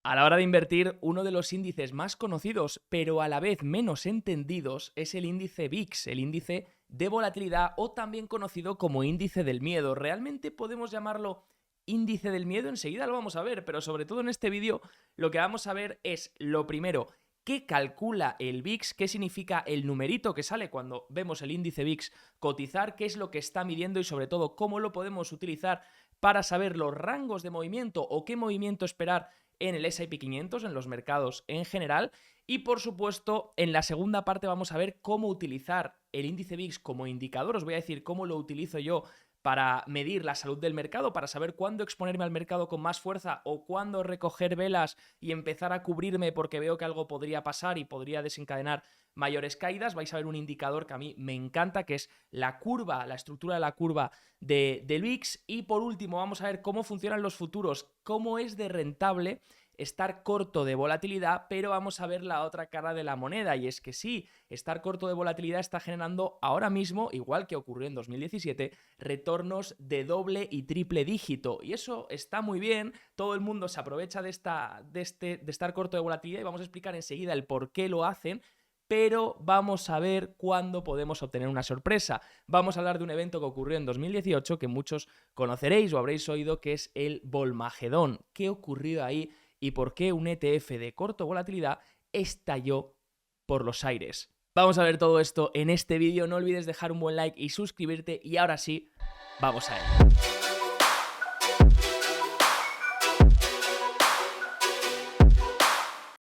A la hora de invertir, uno de los índices más conocidos, pero a la vez menos entendidos, es el índice VIX, el índice de volatilidad o también conocido como índice del miedo. ¿Realmente podemos llamarlo índice del miedo? Enseguida lo vamos a ver, pero sobre todo en este vídeo lo que vamos a ver es, lo primero, qué calcula el VIX, qué significa el numerito que sale cuando vemos el índice VIX cotizar, qué es lo que está midiendo y sobre todo cómo lo podemos utilizar para saber los rangos de movimiento o qué movimiento esperar en el S&P 500, en los mercados en general. Y por supuesto, en la segunda parte vamos a ver cómo utilizar el índice VIX como indicador. Os voy a decir cómo lo utilizo yo para medir la salud del mercado, para saber cuándo exponerme al mercado con más fuerza o cuándo recoger velas y empezar a cubrirme porque veo que algo podría pasar y podría desencadenar mayores caídas. Vais a ver un indicador que a mí me encanta, que es la curva, la estructura de la curva del VIX. Y por último vamos a ver cómo funcionan los futuros, cómo es de rentable estar corto de volatilidad, pero vamos a ver la otra cara de la moneda, y es que sí, estar corto de volatilidad está generando ahora mismo, igual que ocurrió en 2017, retornos de doble y triple dígito, y eso está muy bien. Todo el mundo se aprovecha de estar corto de volatilidad, y vamos a explicar enseguida el por qué lo hacen. Pero vamos a ver cuándo podemos obtener una sorpresa. Vamos a hablar de un evento que ocurrió en 2018 que muchos conoceréis o habréis oído, que es el Volmagedón. ¿Qué ocurrió ahí y por qué un ETF de corto volatilidad estalló por los aires? Vamos a ver todo esto en este vídeo. No olvides dejar un buen like y suscribirte, y ahora sí, vamos a ello.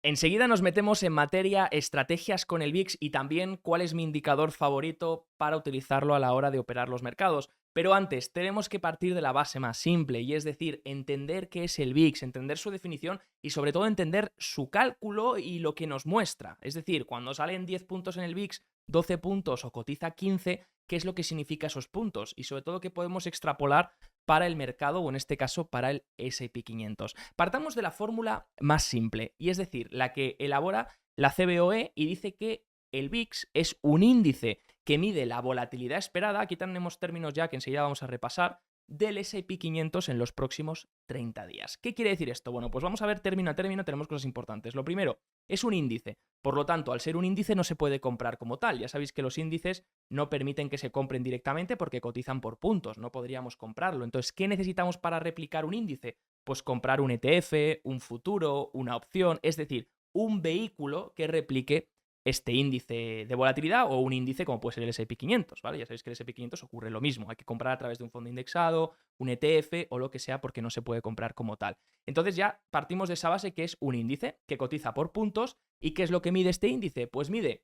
Enseguida nos metemos en materia, estrategias con el VIX y también cuál es mi indicador favorito para utilizarlo a la hora de operar los mercados. Pero antes, tenemos que partir de la base más simple, y es decir, entender qué es el VIX, entender su definición y sobre todo entender su cálculo y lo que nos muestra. Es decir, cuando salen 10 puntos en el VIX, 12 puntos o cotiza 15, ¿qué es lo que significa esos puntos? Y sobre todo, ¿qué podemos extrapolar para el mercado o en este caso para el S&P 500? Partamos de la fórmula más simple, y es decir, la que elabora la CBOE, y dice que el VIX es un índice que mide la volatilidad esperada, aquí tenemos términos ya que enseguida vamos a repasar, del S&P 500 en los próximos 30 días. ¿Qué quiere decir esto? Bueno, pues vamos a ver término a término, tenemos cosas importantes. Lo primero, es un índice, por lo tanto, al ser un índice no se puede comprar como tal. Ya sabéis que los índices no permiten que se compren directamente porque cotizan por puntos, no podríamos comprarlo. Entonces, ¿qué necesitamos para replicar un índice? Pues comprar un ETF, un futuro, una opción, es decir, un vehículo que replique este índice de volatilidad o un índice como puede ser el S&P 500, ¿vale? Ya sabéis que el S&P 500 ocurre lo mismo, hay que comprar a través de un fondo indexado, un ETF o lo que sea, porque no se puede comprar como tal. Entonces ya partimos de esa base, que es un índice que cotiza por puntos. ¿Y qué es lo que mide este índice? Pues mide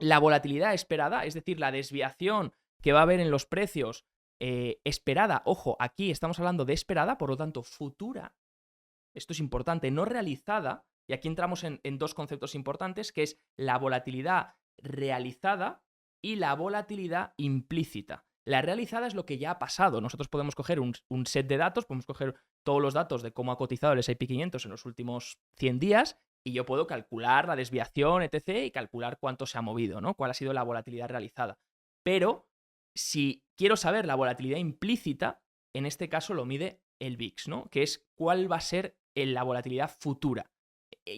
la volatilidad esperada, es decir, la desviación que va a haber en los precios esperada. Ojo, aquí estamos hablando de esperada, por lo tanto futura. Esto es importante, no realizada. Y aquí entramos en dos conceptos importantes, que es la volatilidad realizada y la volatilidad implícita. La realizada es lo que ya ha pasado. Nosotros podemos coger un set de datos, podemos coger todos los datos de cómo ha cotizado el S&P 500 en los últimos 100 días, y yo puedo calcular la desviación, etc., y calcular cuánto se ha movido, ¿no? Cuál ha sido la volatilidad realizada. Pero si quiero saber la volatilidad implícita, en este caso lo mide el VIX, ¿no? Que es cuál va a ser la volatilidad futura.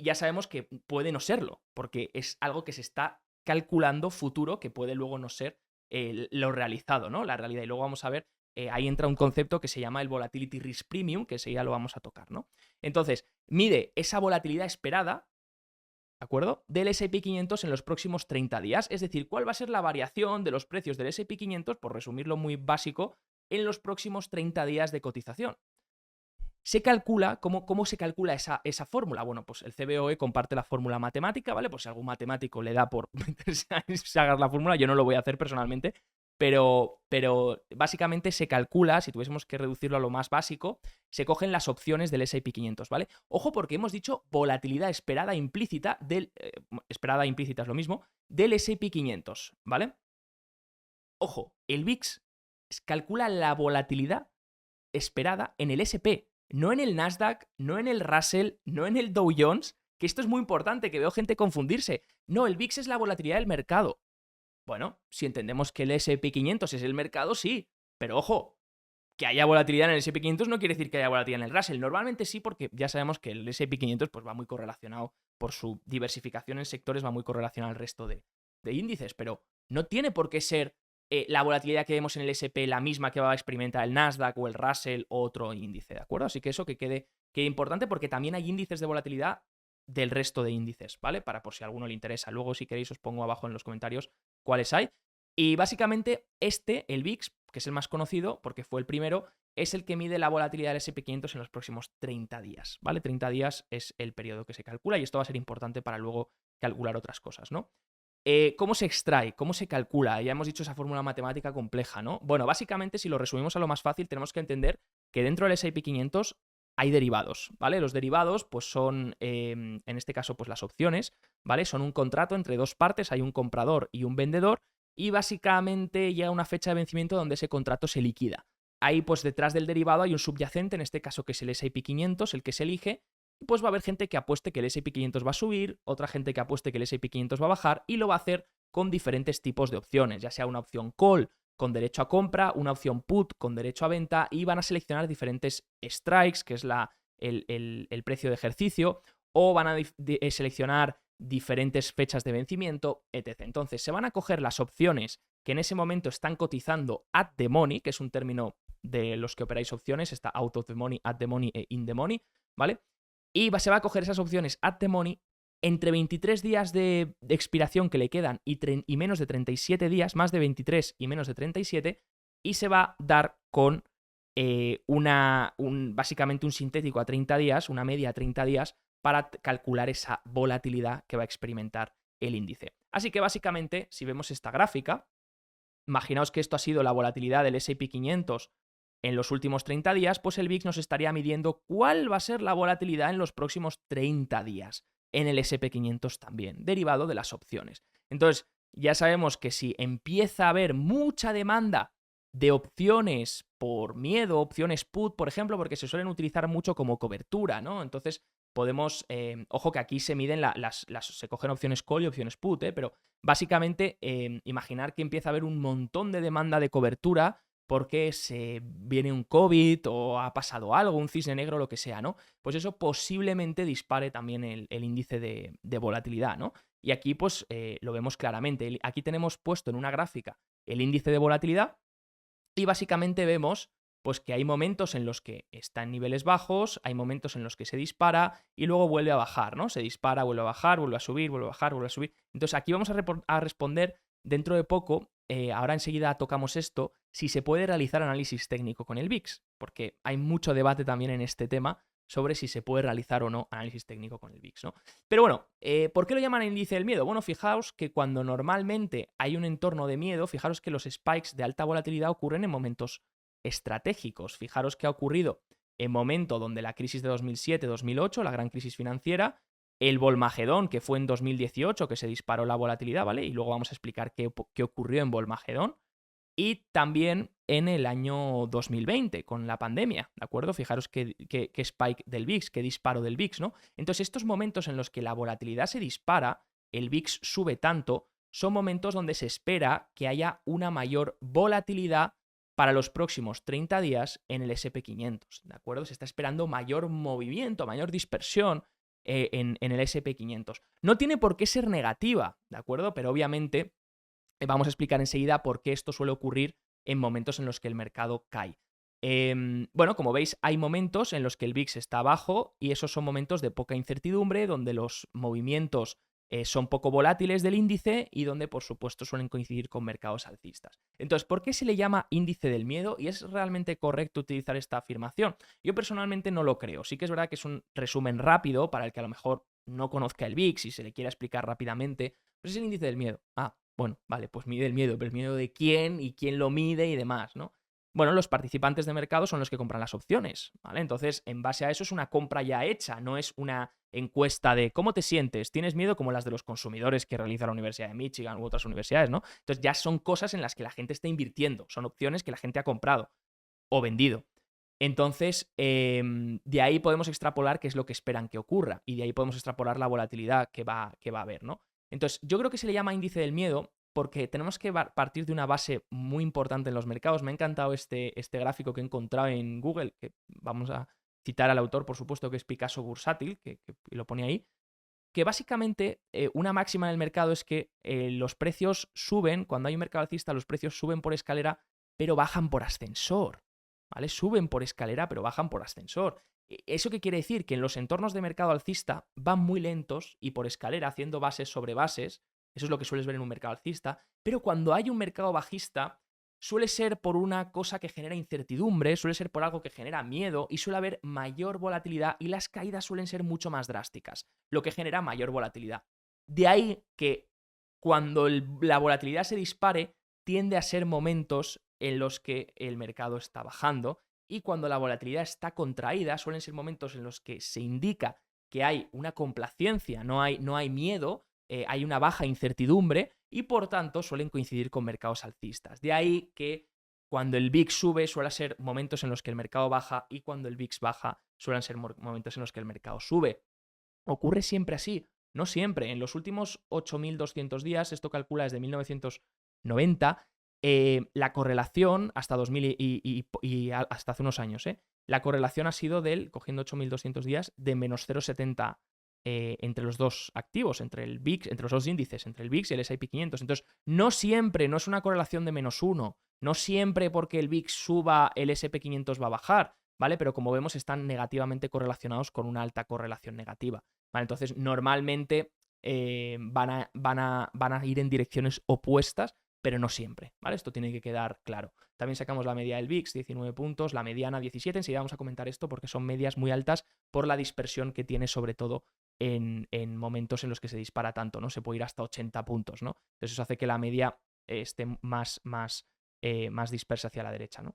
Ya sabemos que puede no serlo, porque es algo que se está calculando futuro, que puede luego no ser lo realizado, ¿no? La realidad. Y luego vamos a ver, ahí entra un concepto que se llama el Volatility Risk Premium, que ese ya lo vamos a tocar, ¿no? Entonces, mide esa volatilidad esperada, ¿de acuerdo?, del S&P 500 en los próximos 30 días. Es decir, cuál va a ser la variación de los precios del S&P 500, por resumirlo muy básico, en los próximos 30 días de cotización. Se calcula, ¿cómo se calcula esa fórmula? Bueno, pues el CBOE comparte la fórmula matemática, ¿vale? Pues si algún matemático le da por meterse a sacar la fórmula, yo no lo voy a hacer personalmente, pero básicamente se calcula, si tuviésemos que reducirlo a lo más básico, se cogen las opciones del S&P 500, ¿vale? Ojo, porque hemos dicho volatilidad esperada implícita del... esperada implícita es lo mismo, del S&P 500, ¿vale? Ojo, el VIX calcula la volatilidad esperada en el SP, no en el Nasdaq, no en el Russell, no en el Dow Jones, que esto es muy importante, que veo gente confundirse. No, el VIX es la volatilidad del mercado. Bueno, si entendemos que el S&P 500 es el mercado, sí, pero ojo, que haya volatilidad en el S&P 500 no quiere decir que haya volatilidad en el Russell. Normalmente sí, porque ya sabemos que el S&P 500 pues, va muy correlacionado por su diversificación en sectores, va muy correlacionado al resto de índices, pero no tiene por qué ser la volatilidad que vemos en el S&P la misma que va a experimentar el Nasdaq o el Russell o otro índice, ¿de acuerdo? Así que eso que quede importante, porque también hay índices de volatilidad del resto de índices, ¿vale? Para por si a alguno le interesa. Luego, si queréis, os pongo abajo en los comentarios cuáles hay. Y básicamente el VIX, que es el más conocido porque fue el primero, es el que mide la volatilidad del S&P 500 en los próximos 30 días, ¿vale? 30 días es el periodo que se calcula y esto va a ser importante para luego calcular otras cosas, ¿no? ¿Cómo se extrae? ¿Cómo se calcula? Ya hemos dicho esa fórmula matemática compleja, ¿no? Bueno, básicamente, si lo resumimos a lo más fácil, tenemos que entender que dentro del S&P 500 hay derivados, ¿vale? Los derivados, pues son, en este caso, pues las opciones, ¿vale? Son un contrato entre dos partes, hay un comprador y un vendedor, y básicamente llega una fecha de vencimiento donde ese contrato se liquida. Ahí, pues detrás del derivado hay un subyacente, en este caso que es el S&P 500, el que se elige, y pues va a haber gente que apueste que el S&P 500 va a subir, otra gente que apueste que el S&P 500 va a bajar, y lo va a hacer con diferentes tipos de opciones, ya sea una opción call con derecho a compra, una opción put con derecho a venta, y van a seleccionar diferentes strikes, que es el precio de ejercicio, o van a seleccionar diferentes fechas de vencimiento, etc. Entonces, se van a coger las opciones que en ese momento están cotizando at the money, que es un término de los que operáis opciones, está out of the money, at the money e in the money, ¿vale? Y se va a coger esas opciones at the money entre 23 días de expiración que le quedan y menos de 37 días, más de 23 y menos de 37, y se va a dar con básicamente un sintético a 30 días, una media a 30 días, para calcular esa volatilidad que va a experimentar el índice. Así que básicamente, si vemos esta gráfica, imaginaos que esto ha sido la volatilidad del S&P 500 en los últimos 30 días, pues el VIX nos estaría midiendo cuál va a ser la volatilidad en los próximos 30 días en el S&P 500 también, derivado de las opciones. Entonces, ya sabemos que si empieza a haber mucha demanda de opciones por miedo, opciones put, por ejemplo, porque se suelen utilizar mucho como cobertura, ¿no? Entonces, podemos, ojo que aquí se miden se cogen opciones call y opciones put, pero básicamente imaginar que empieza a haber un montón de demanda de cobertura porque se viene un COVID o ha pasado algo, un cisne negro, lo que sea, ¿no? Pues eso posiblemente dispare también el índice de volatilidad, ¿no? Y aquí pues lo vemos claramente. Aquí tenemos puesto en una gráfica el índice de volatilidad y básicamente vemos pues que hay momentos en los que está en niveles bajos, hay momentos en los que se dispara y luego vuelve a bajar, ¿no? Se dispara, vuelve a bajar, vuelve a subir, vuelve a bajar, vuelve a subir. Entonces aquí vamos a responder dentro de poco, ahora enseguida tocamos esto, si se puede realizar análisis técnico con el VIX, porque hay mucho debate también en este tema sobre si se puede realizar o no análisis técnico con el VIX, ¿no? Pero bueno, ¿por qué lo llaman índice del miedo? Bueno, fijaos que cuando normalmente hay un entorno de miedo, fijaros que los spikes de alta volatilidad ocurren en momentos estratégicos. Fijaros que ha ocurrido en momento donde la crisis de 2007-2008, la gran crisis financiera, el Volmagedón, que fue en 2018, que se disparó la volatilidad, ¿vale? Y luego vamos a explicar qué ocurrió en Volmagedón. Y también en el año 2020, con la pandemia, ¿de acuerdo? Fijaros qué spike del VIX, qué disparo del VIX, ¿no? Entonces, estos momentos en los que la volatilidad se dispara, el VIX sube tanto, son momentos donde se espera que haya una mayor volatilidad para los próximos 30 días en el S&P 500, ¿de acuerdo? Se está esperando mayor movimiento, mayor dispersión en el S&P 500. No tiene por qué ser negativa, ¿de acuerdo? Pero obviamente vamos a explicar enseguida por qué esto suele ocurrir en momentos en los que el mercado cae. Bueno, como veis, hay momentos en los que el VIX está bajo y esos son momentos de poca incertidumbre, donde los movimientos son poco volátiles del índice y donde, por supuesto, suelen coincidir con mercados alcistas. Entonces, ¿por qué se le llama índice del miedo? ¿Y es realmente correcto utilizar esta afirmación? Yo personalmente no lo creo. Sí que es verdad que es un resumen rápido para el que a lo mejor no conozca el VIX y se le quiera explicar rápidamente, pero es el índice del miedo. Ah, bueno, vale, pues mide el miedo, pero el miedo de quién y quién lo mide y demás, ¿no? Bueno, los participantes de mercado son los que compran las opciones, ¿vale? Entonces, en base a eso es una compra ya hecha, no es una encuesta de cómo te sientes, tienes miedo como las de los consumidores que realiza la Universidad de Michigan u otras universidades, ¿no? Entonces ya son cosas en las que la gente está invirtiendo, son opciones que la gente ha comprado o vendido. Entonces, de ahí podemos extrapolar qué es lo que esperan que ocurra y de ahí podemos extrapolar la volatilidad que va a haber, ¿no? Entonces, yo creo que se le llama índice del miedo porque tenemos que partir de una base muy importante en los mercados. Me ha encantado este gráfico que he encontrado en Google, que vamos a citar al autor, por supuesto, que es Picasso Bursátil, que lo pone ahí, que básicamente una máxima en el mercado es que los precios suben, cuando hay un mercado alcista, los precios suben por escalera, pero bajan por ascensor, ¿vale? Suben por escalera, pero bajan por ascensor. ¿Eso qué quiere decir? Que en los entornos de mercado alcista van muy lentos y por escalera, haciendo bases sobre bases. Eso es lo que sueles ver en un mercado alcista. Pero cuando hay un mercado bajista, suele ser por una cosa que genera incertidumbre, suele ser por algo que genera miedo y suele haber mayor volatilidad y las caídas suelen ser mucho más drásticas, lo que genera mayor volatilidad. De ahí que cuando la volatilidad se dispare, tiende a ser momentos en los que el mercado está bajando, y cuando la volatilidad está contraída, suelen ser momentos en los que se indica que hay una complacencia, no hay miedo, hay una baja incertidumbre y por tanto suelen coincidir con mercados alcistas. De ahí que cuando el VIX sube suelen ser momentos en los que el mercado baja y cuando el VIX baja suelen ser momentos en los que el mercado sube. ¿Ocurre siempre así? No siempre. En los últimos 8.200 días, esto calcula desde 1990, la correlación hasta 2000 y hasta hace unos años, la correlación ha sido cogiendo 8.200 días, de menos 0,70 entre los dos activos, entre el VIX, entre los dos índices, entre el VIX y el S&P 500. Entonces, no siempre, no es una correlación de -1, no siempre porque el VIX suba, el S&P 500 va a bajar, ¿vale? Pero como vemos, están negativamente correlacionados con una alta correlación negativa, ¿vale? Entonces, normalmente van a ir en direcciones opuestas, pero no siempre, ¿vale? Esto tiene que quedar claro. También sacamos la media del VIX, 19 puntos, la mediana 17, enseguida vamos a comentar esto porque son medias muy altas por la dispersión que tiene, sobre todo en momentos en los que se dispara tanto, ¿no? Se puede ir hasta 80 puntos, ¿no? Entonces eso hace que la media esté más dispersa hacia la derecha, ¿no?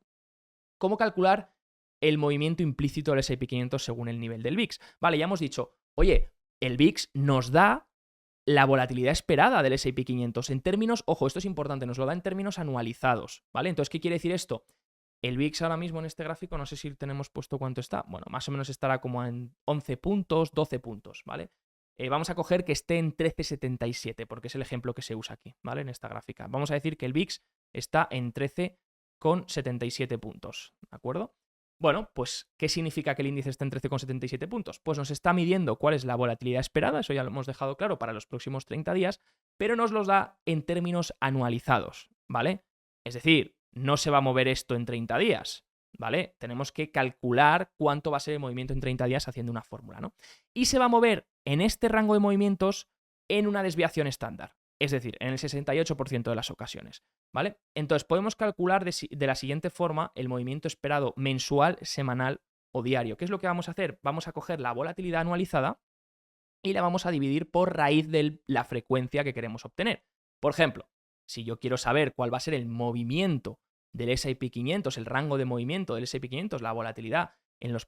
¿Cómo calcular el movimiento implícito del S&P 500 según el nivel del VIX? Vale, ya hemos dicho, oye, el VIX nos da la volatilidad esperada del S&P 500 en términos, ojo, esto es importante, nos lo da en términos anualizados, ¿vale? Entonces, ¿qué quiere decir esto? El VIX ahora mismo en este gráfico, no sé si tenemos puesto cuánto está, bueno, más o menos estará como en 11 puntos, 12 puntos, ¿vale? Vamos a coger que esté en 13,77, porque es el ejemplo que se usa aquí, ¿vale? En esta gráfica. Vamos a decir que el VIX está en 13,77 puntos, ¿de acuerdo? Bueno, pues, ¿qué significa que el índice está en 13,77 puntos? Pues nos está midiendo cuál es la volatilidad esperada, eso ya lo hemos dejado claro para los próximos 30 días, pero nos los da en términos anualizados, ¿vale? Es decir, no se va a mover esto en 30 días, ¿vale? Tenemos que calcular cuánto va a ser el movimiento en 30 días haciendo una fórmula, ¿no? Y se va a mover en este rango de movimientos en una desviación estándar, es decir, en el 68% de las ocasiones, ¿vale? Entonces podemos calcular de la siguiente forma el movimiento esperado mensual, semanal o diario. ¿Qué es lo que vamos a hacer? Vamos a coger la volatilidad anualizada y la vamos a dividir por raíz de la frecuencia que queremos obtener. Por ejemplo, si yo quiero saber cuál va a ser el movimiento del S&P 500, el rango de movimiento del S&P 500, la volatilidad en el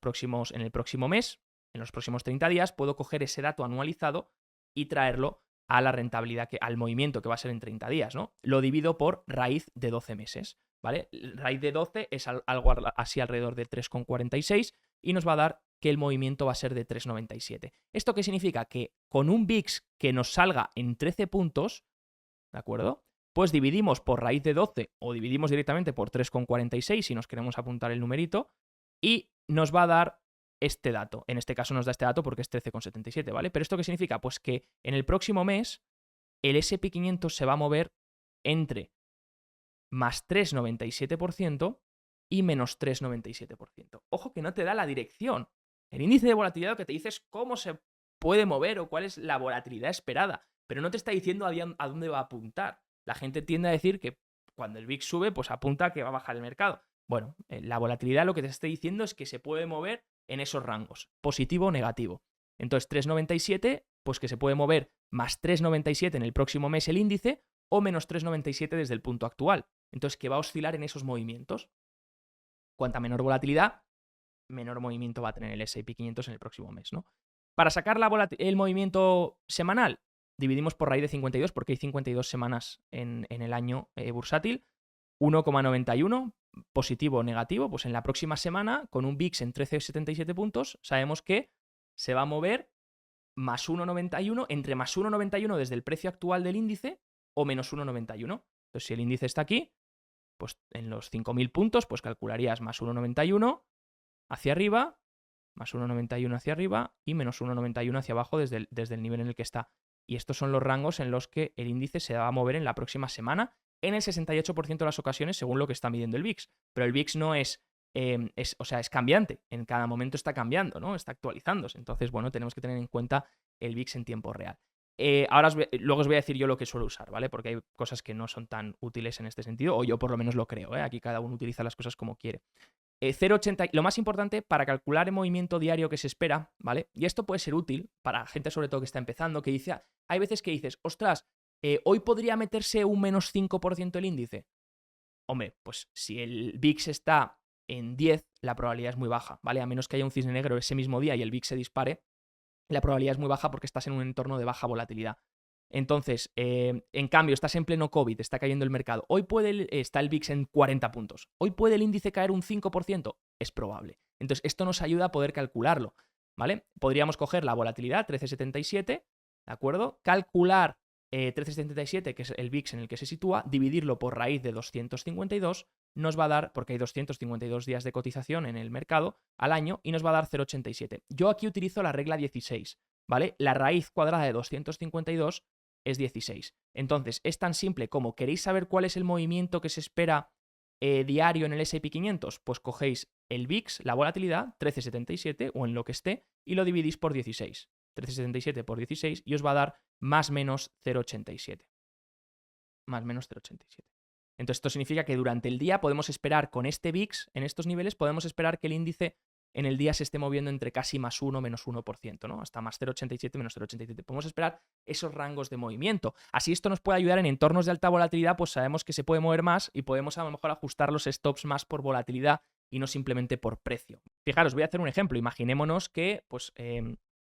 próximo mes, en los próximos 30 días, puedo coger ese dato anualizado y traerlo a la rentabilidad, al movimiento que va a ser en 30 días, ¿no? Lo divido por raíz de 12 meses, ¿vale? Raíz de 12 es algo así alrededor de 3,46 y nos va a dar que el movimiento va a ser de 3,97. ¿Esto qué significa? Que con un VIX que nos salga en 13 puntos, ¿de acuerdo? Pues dividimos por raíz de 12 o dividimos directamente por 3,46 si nos queremos apuntar el numerito y nos va a dar este dato. En este caso nos da este dato porque es 13,77, ¿vale? Pero ¿esto qué significa? Pues que en el próximo mes el S&P 500 se va a mover entre más 3,97% y menos 3,97%. Ojo que no te da la dirección. El índice de volatilidad lo que te dice es cómo se puede mover o cuál es la volatilidad esperada, pero no te está diciendo a dónde va a apuntar. La gente tiende a decir que cuando el VIX sube, pues apunta a que va a bajar el mercado. Bueno, la volatilidad lo que te está diciendo es que se puede mover en esos rangos, positivo o negativo. Entonces, 3,97, pues que se puede mover más 3,97 en el próximo mes el índice o menos 3,97 desde el punto actual. Entonces, que va a oscilar en esos movimientos. Cuanta menor volatilidad, menor movimiento va a tener el S&P 500 en el próximo mes, ¿no? Para sacar el movimiento semanal, dividimos por raíz de 52 porque hay 52 semanas en el año bursátil. 1,91, positivo o negativo, pues en la próxima semana, con un VIX en 13,77 puntos, sabemos que se va a mover más 1,91, entre más 1,91 desde el precio actual del índice o menos 1,91. Entonces, si el índice está aquí, pues en los 5.000 puntos, pues calcularías más 1,91 hacia arriba, más 1,91 hacia arriba y menos 1,91 hacia abajo desde el nivel en el que está. Y estos son los rangos en los que el índice se va a mover en la próxima semana, en el 68% de las ocasiones, según lo que está midiendo el VIX. Pero el VIX no es, o sea, es cambiante. En cada momento está cambiando, ¿no? Está actualizándose. Entonces, bueno, tenemos que tener en cuenta el VIX en tiempo real. Ahora luego os voy a decir yo lo que suelo usar, ¿vale? Porque hay cosas que no son tan útiles en este sentido, o yo por lo menos lo creo, ¿eh? Aquí cada uno utiliza las cosas como quiere. 0,80, lo más importante para calcular el movimiento diario que se espera, ¿vale? Y esto puede ser útil para gente sobre todo que está empezando, que dice, hay veces que dices, ostras, hoy podría meterse un menos 5% el índice. Hombre, pues si el VIX está en 10, la probabilidad es muy baja, ¿vale? A menos que haya un cisne negro ese mismo día y el VIX se dispare, la probabilidad es muy baja porque estás en un entorno de baja volatilidad. Entonces, en cambio, estás en pleno COVID, está cayendo el mercado. Hoy está el VIX en 40 puntos. Hoy puede el índice caer un 5%. Es probable. Entonces, esto nos ayuda a poder calcularlo, ¿vale? Podríamos coger la volatilidad, 13,77, ¿de acuerdo? Calcular 13,77, que es el VIX en el que se sitúa, dividirlo por raíz de 252, nos va a dar, porque hay 252 días de cotización en el mercado al año, y nos va a dar 0,87. Yo aquí utilizo la regla 16, ¿vale? La raíz cuadrada de 252 es 16. Entonces, es tan simple como, ¿queréis saber cuál es el movimiento que se espera diario en el S&P 500? Pues cogéis el VIX, la volatilidad, 13,77 o en lo que esté, y lo dividís por 16. 13,77 por 16 y os va a dar más menos 0,87. Más menos 0,87. Entonces, esto significa que durante el día podemos esperar con este VIX, en estos niveles, podemos esperar que el índice en el día se esté moviendo entre casi más 1, menos 1%, ¿no? Hasta más 0,87, menos 0,87. Podemos esperar esos rangos de movimiento. Así esto nos puede ayudar en entornos de alta volatilidad, pues sabemos que se puede mover más y podemos a lo mejor ajustar los stops más por volatilidad y no simplemente por precio. Fijaros, voy a hacer un ejemplo. Imaginémonos que, pues,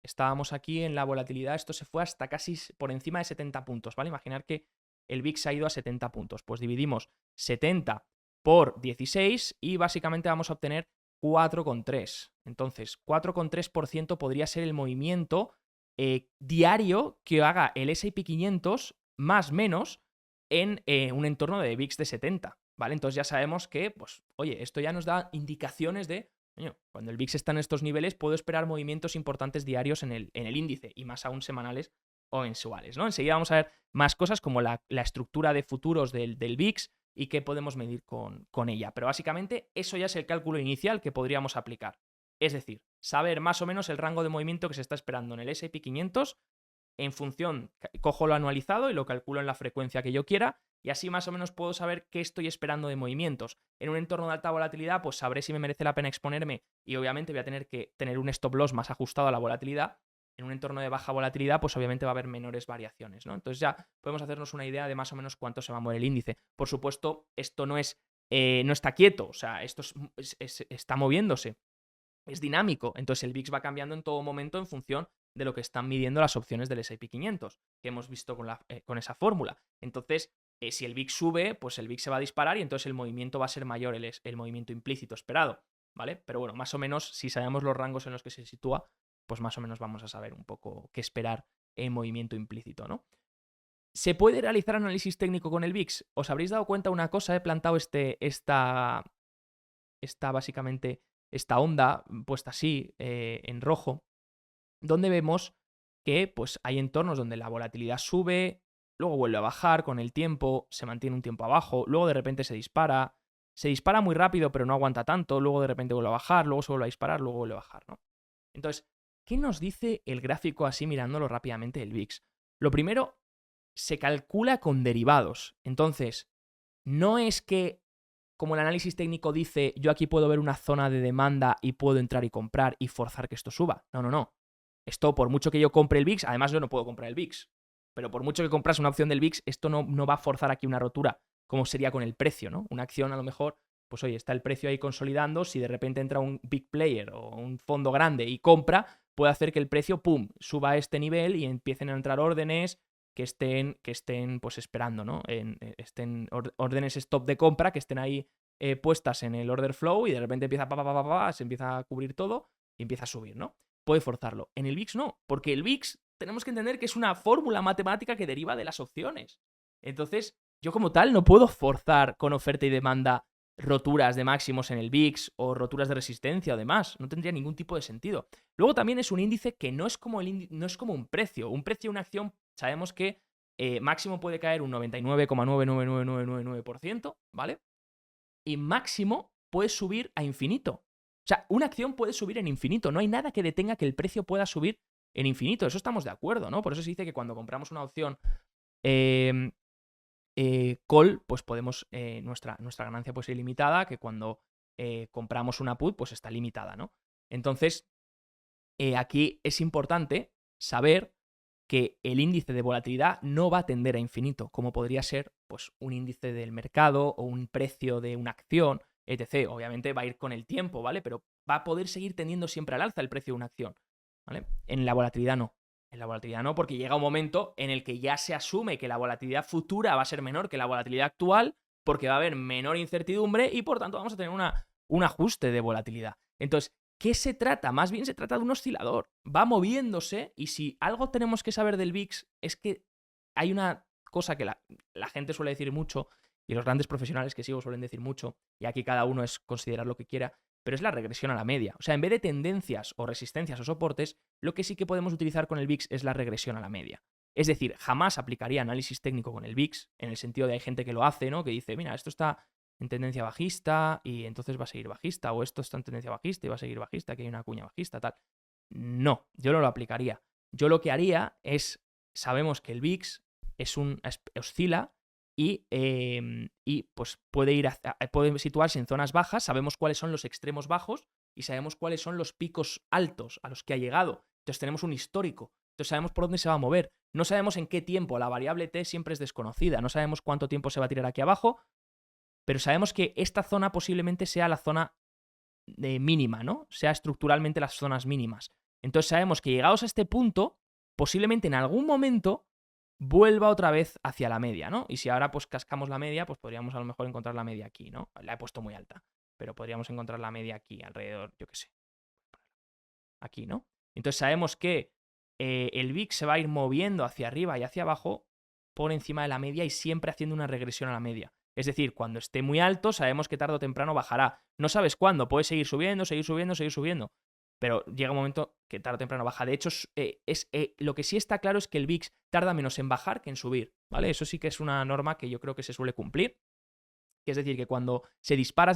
estábamos aquí en la volatilidad, esto se fue hasta casi por encima de 70 puntos, ¿vale? Imaginar que el VIX ha ido a 70 puntos. Pues dividimos 70 por 16 y básicamente vamos a obtener 4,3. Entonces, 4,3% podría ser el movimiento diario que haga el S&P 500 más menos en un entorno de VIX de 70, ¿vale? Entonces ya sabemos que, pues, oye, esto ya nos da indicaciones de, coño, cuando el VIX está en estos niveles, puedo esperar movimientos importantes diarios en el índice y más aún semanales o mensuales, ¿no? Enseguida vamos a ver más cosas como la estructura de futuros del VIX y qué podemos medir con ella. Pero básicamente eso ya es el cálculo inicial que podríamos aplicar. Es decir, saber más o menos el rango de movimiento que se está esperando en el S&P 500 en función, cojo lo anualizado y lo calculo en la frecuencia que yo quiera y así más o menos puedo saber qué estoy esperando de movimientos. En un entorno de alta volatilidad, pues sabré si me merece la pena exponerme y obviamente voy a tener que tener un stop loss más ajustado a la volatilidad. En un entorno de baja volatilidad, pues obviamente va a haber menores variaciones, ¿no? Entonces ya podemos hacernos una idea de más o menos cuánto se va a mover el índice. Por supuesto, esto no está quieto, o sea, esto está moviéndose, es dinámico. Entonces el VIX va cambiando en todo momento en función de lo que están midiendo las opciones del S&P 500, que hemos visto con esa fórmula. Entonces, si el VIX sube, pues el VIX se va a disparar y entonces el movimiento va a ser mayor, el movimiento implícito esperado, ¿vale? Pero bueno, más o menos, si sabemos los rangos en los que se sitúa, pues más o menos vamos a saber un poco qué esperar en movimiento implícito, ¿no? ¿Se puede realizar análisis técnico con el VIX? ¿Os habréis dado cuenta una cosa? He plantado básicamente esta onda puesta así, en rojo, donde vemos que pues, hay entornos donde la volatilidad sube, luego vuelve a bajar con el tiempo, se mantiene un tiempo abajo, luego de repente se dispara muy rápido pero no aguanta tanto, luego de repente vuelve a bajar, luego se vuelve a disparar, luego vuelve a bajar, ¿no? Entonces, ¿qué nos dice el gráfico así mirándolo rápidamente del VIX? Lo primero, se calcula con derivados. Entonces, no es que, como el análisis técnico dice, yo aquí puedo ver una zona de demanda y puedo entrar y comprar y forzar que esto suba. No, no, no. Esto, por mucho que yo compre el VIX, además yo no puedo comprar el VIX, pero por mucho que compras una opción del VIX, esto no va a forzar aquí una rotura, como sería con el precio, ¿no? Una acción a lo mejor, pues oye, está el precio ahí consolidando, si de repente entra un big player o un fondo grande y compra, puede hacer que el precio, pum, suba a este nivel y empiecen a entrar órdenes que estén pues esperando, ¿no? Estén órdenes stop de compra que estén ahí puestas en el order flow y de repente empieza se empieza a cubrir todo y empieza a subir, ¿no? Puede forzarlo. En el VIX no, porque el VIX tenemos que entender que es una fórmula matemática que deriva de las opciones. Entonces, yo como tal no puedo forzar con oferta y demanda roturas de máximos en el VIX o roturas de resistencia o demás. No tendría ningún tipo de sentido. Luego también es un índice que no es como, no es como un precio. Un precio de una acción sabemos que máximo puede caer un 99,99999%, ¿vale? Y máximo puede subir a infinito. O sea, una acción puede subir en infinito. No hay nada que detenga que el precio pueda subir en infinito. Eso estamos de acuerdo, ¿no? Por eso se dice que cuando compramos una opción call, pues podemos, nuestra ganancia puede ser ilimitada, que cuando compramos una put, pues está limitada, ¿no? Entonces, aquí es importante saber que el índice de volatilidad no va a tender a infinito, como podría ser pues, un índice del mercado o un precio de una acción, etc. Obviamente va a ir con el tiempo, ¿vale? Pero va a poder seguir tendiendo siempre al alza el precio de una acción, ¿vale? En la volatilidad no. En la volatilidad no, porque llega un momento en el que ya se asume que la volatilidad futura va a ser menor que la volatilidad actual, porque va a haber menor incertidumbre y por tanto vamos a tener un ajuste de volatilidad. Entonces, ¿qué se trata? Más bien se trata de un oscilador. Va moviéndose y si algo tenemos que saber del VIX es que hay una cosa que la gente suele decir mucho y los grandes profesionales que sigo suelen decir mucho, y aquí cada uno es considerar lo que quiera, pero es la regresión a la media. O sea, en vez de tendencias o resistencias o soportes, lo que sí que podemos utilizar con el VIX es la regresión a la media. Es decir, jamás aplicaría análisis técnico con el VIX, en el sentido de hay gente que lo hace, ¿no? Que dice, mira, esto está en tendencia bajista y entonces va a seguir bajista, o esto está en tendencia bajista y va a seguir bajista, que hay una cuña bajista, tal. No, yo no lo aplicaría. Yo lo que haría es, sabemos que el VIX oscila y pues puede situarse en zonas bajas, sabemos cuáles son los extremos bajos y sabemos cuáles son los picos altos a los que ha llegado. Entonces tenemos un histórico, entonces sabemos por dónde se va a mover. No sabemos en qué tiempo, la variable T siempre es desconocida, no sabemos cuánto tiempo se va a tirar aquí abajo, pero sabemos que esta zona posiblemente sea la zona mínima, ¿no? Sea estructuralmente las zonas mínimas. Entonces sabemos que llegados a este punto, posiblemente en algún momento vuelva otra vez hacia la media, ¿no? Y si ahora pues cascamos la media, pues podríamos a lo mejor encontrar la media aquí, ¿no? La he puesto muy alta, pero podríamos encontrar la media aquí, alrededor, yo qué sé, aquí, ¿no? Entonces sabemos que el VIX se va a ir moviendo hacia arriba y hacia abajo por encima de la media y siempre haciendo una regresión a la media. Es decir, cuando esté muy alto, sabemos que tarde o temprano bajará. No sabes cuándo, puede seguir subiendo, seguir subiendo, seguir subiendo. Pero llega un momento que tarde o temprano baja. De hecho, lo que sí está claro es que el VIX tarda menos en bajar que en subir, ¿vale? Eso sí que es una norma que yo creo que se suele cumplir. Que es decir, que cuando se dispara,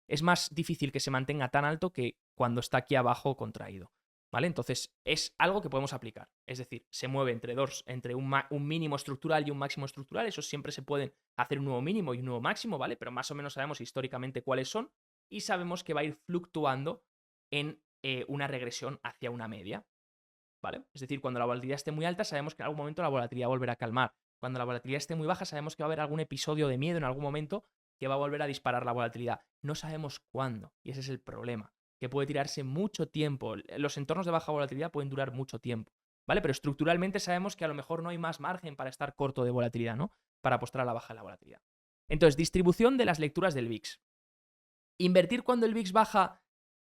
es más difícil que se mantenga tan alto que cuando está aquí abajo contraído. ¿Vale? Entonces, es algo que podemos aplicar. Es decir, se mueve entre un mínimo estructural y un máximo estructural. Eso siempre se pueden hacer un nuevo mínimo y un nuevo máximo, ¿vale? Pero más o menos sabemos históricamente cuáles son y sabemos que va a ir fluctuando en una regresión hacia una media, ¿vale? Es decir, cuando la volatilidad esté muy alta, sabemos que en algún momento la volatilidad volverá a calmar. Cuando la volatilidad esté muy baja, sabemos que va a haber algún episodio de miedo en algún momento que va a volver a disparar la volatilidad. No sabemos cuándo, y ese es el problema, que puede tirarse mucho tiempo. Los entornos de baja volatilidad pueden durar mucho tiempo, ¿vale? Pero estructuralmente sabemos que a lo mejor no hay más margen para estar corto de volatilidad, ¿no? Para apostar a la baja de la volatilidad. Entonces, distribución de las lecturas del VIX. Invertir cuando el VIX baja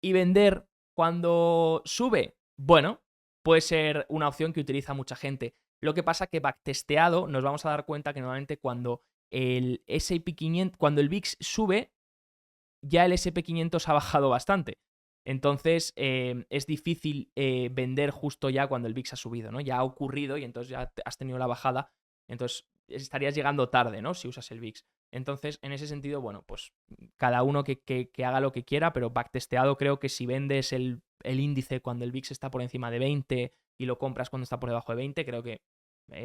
y vender cuando sube. Bueno, puede ser una opción que utiliza mucha gente. Lo que pasa que backtesteado nos vamos a dar cuenta que normalmente cuando el S&P 500, cuando el VIX sube, ya el S&P 500 ha bajado bastante. Entonces es difícil vender justo ya cuando el VIX ha subido, ¿no? Ya ha ocurrido y entonces ya has tenido la bajada. Entonces estarías llegando tarde, ¿no? Si usas el VIX. Entonces, en ese sentido, bueno, pues cada uno que haga lo que quiera, pero backtesteado creo que si vendes el índice cuando el VIX está por encima de 20 y lo compras cuando está por debajo de 20, creo que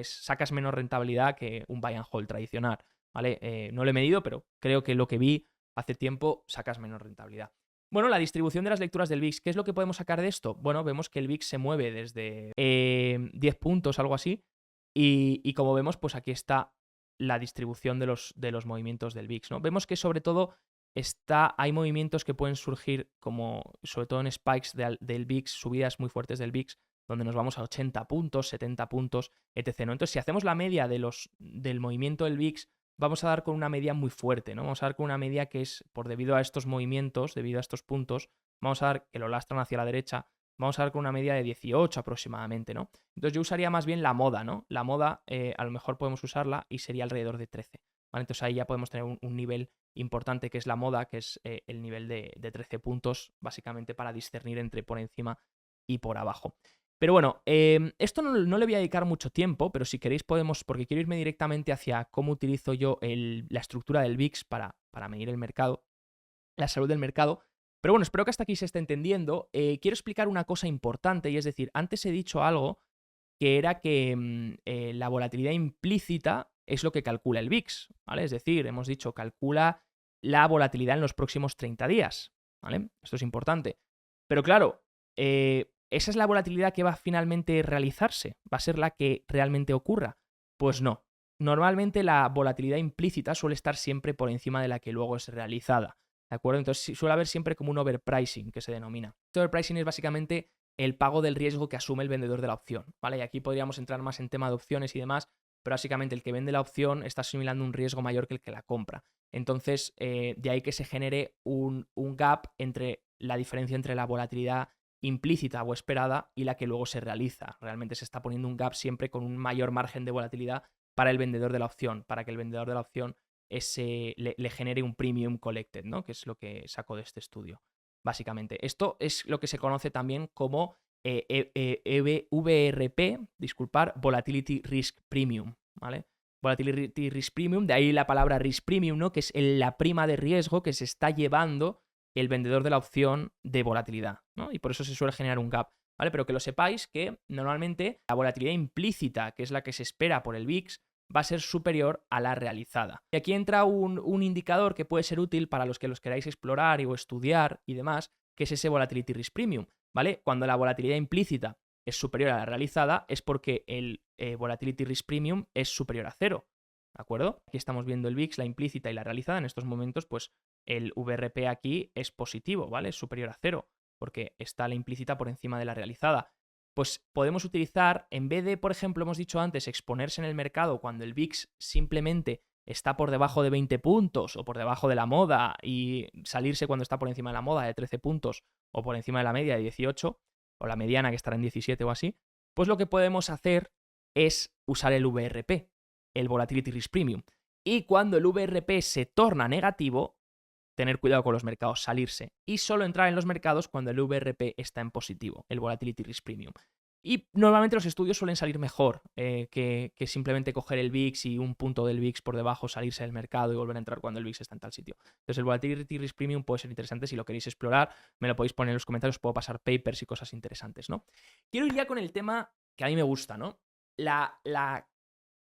sacas menos rentabilidad que un buy and hold tradicional, ¿vale? No lo he medido, pero creo que lo que vi hace tiempo sacas menos rentabilidad. Bueno, la distribución de las lecturas del VIX. ¿Qué es lo que podemos sacar de esto? Bueno, vemos que el VIX se mueve desde 10 puntos, algo así, y como vemos, pues aquí está la distribución de los movimientos del VIX, ¿no? Vemos que sobre todo hay movimientos que pueden surgir como, sobre todo en spikes del VIX, subidas muy fuertes del VIX, donde nos vamos a 80 puntos, 70 puntos, etc., ¿no? Entonces, si hacemos la media del movimiento del VIX, vamos a dar con una media muy fuerte, ¿no? Vamos a dar con una media que es, debido a estos movimientos, debido a estos puntos, vamos a dar que lo lastran hacia la derecha, vamos a ver con una media de 18 aproximadamente, ¿no? Entonces yo usaría más bien la moda, ¿no? La moda a lo mejor podemos usarla y sería alrededor de 13, ¿vale? Entonces ahí ya podemos tener un nivel importante que es la moda, que es el nivel de 13 puntos, básicamente para discernir entre por encima y por abajo. Pero bueno, esto no le voy a dedicar mucho tiempo, pero si queréis podemos, porque quiero irme directamente hacia cómo utilizo yo la estructura del VIX para medir el mercado, la salud del mercado. Pero bueno, espero que hasta aquí se esté entendiendo. Quiero explicar una cosa importante, y es decir, antes he dicho algo que era que la volatilidad implícita es lo que calcula el VIX, ¿vale? Es decir, hemos dicho calcula la volatilidad en los próximos 30 días, ¿vale? Esto es importante. Pero claro, ¿esa es la volatilidad que va a finalmente realizarse? ¿Va a ser la que realmente ocurra? Pues no. Normalmente la volatilidad implícita suele estar siempre por encima de la que luego es realizada, ¿de acuerdo? Entonces suele haber siempre como un overpricing que se denomina. Este overpricing es básicamente el pago del riesgo que asume el vendedor de la opción, ¿vale? Y aquí podríamos entrar más en tema de opciones y demás, pero básicamente el que vende la opción está asimilando un riesgo mayor que el que la compra. Entonces, de ahí que se genere un gap entre la diferencia entre la volatilidad implícita o esperada y la que luego se realiza. Realmente se está poniendo un gap siempre con un mayor margen de volatilidad para el vendedor de la opción, para que el vendedor de la opción le genere un premium collected, ¿no? Que es lo que saco de este estudio, básicamente. Esto es lo que se conoce también como VRP, disculpar, Volatility Risk Premium, ¿vale? Volatility Risk Premium, de ahí la palabra Risk Premium, ¿no? Que es la prima de riesgo que se está llevando el vendedor de la opción de volatilidad, ¿no? Y por eso se suele generar un gap, ¿vale? Pero que lo sepáis que normalmente la volatilidad implícita, que es la que se espera por el VIX, va a ser superior a la realizada. Y aquí entra un indicador que puede ser útil para los que los queráis explorar o estudiar y demás, que es ese Volatility Risk Premium, ¿vale? Cuando la volatilidad implícita es superior a la realizada es porque el Volatility Risk Premium es superior a 0, ¿de acuerdo? Aquí estamos viendo el VIX, la implícita y la realizada. En estos momentos, pues el VRP aquí es positivo, ¿vale? Es superior a 0, porque está la implícita por encima de la realizada. Pues podemos utilizar, en vez de, por ejemplo, hemos dicho antes, exponerse en el mercado cuando el VIX simplemente está por debajo de 20 puntos o por debajo de la moda y salirse cuando está por encima de la moda de 13 puntos o por encima de la media de 18 o la mediana que estará en 17 o así, pues lo que podemos hacer es usar el VRP, el Volatility Risk Premium. Y cuando el VRP se torna negativo, tener cuidado con los mercados, salirse y solo entrar en los mercados cuando el VRP está en positivo, el Volatility Risk Premium. Y normalmente los estudios suelen salir mejor que simplemente coger el VIX y un punto del VIX por debajo, salirse del mercado y volver a entrar cuando el VIX está en tal sitio. Entonces el Volatility Risk Premium puede ser interesante si lo queréis explorar, me lo podéis poner en los comentarios, puedo pasar papers y cosas interesantes, ¿no? Quiero ir ya con el tema que a mí me gusta, ¿no? La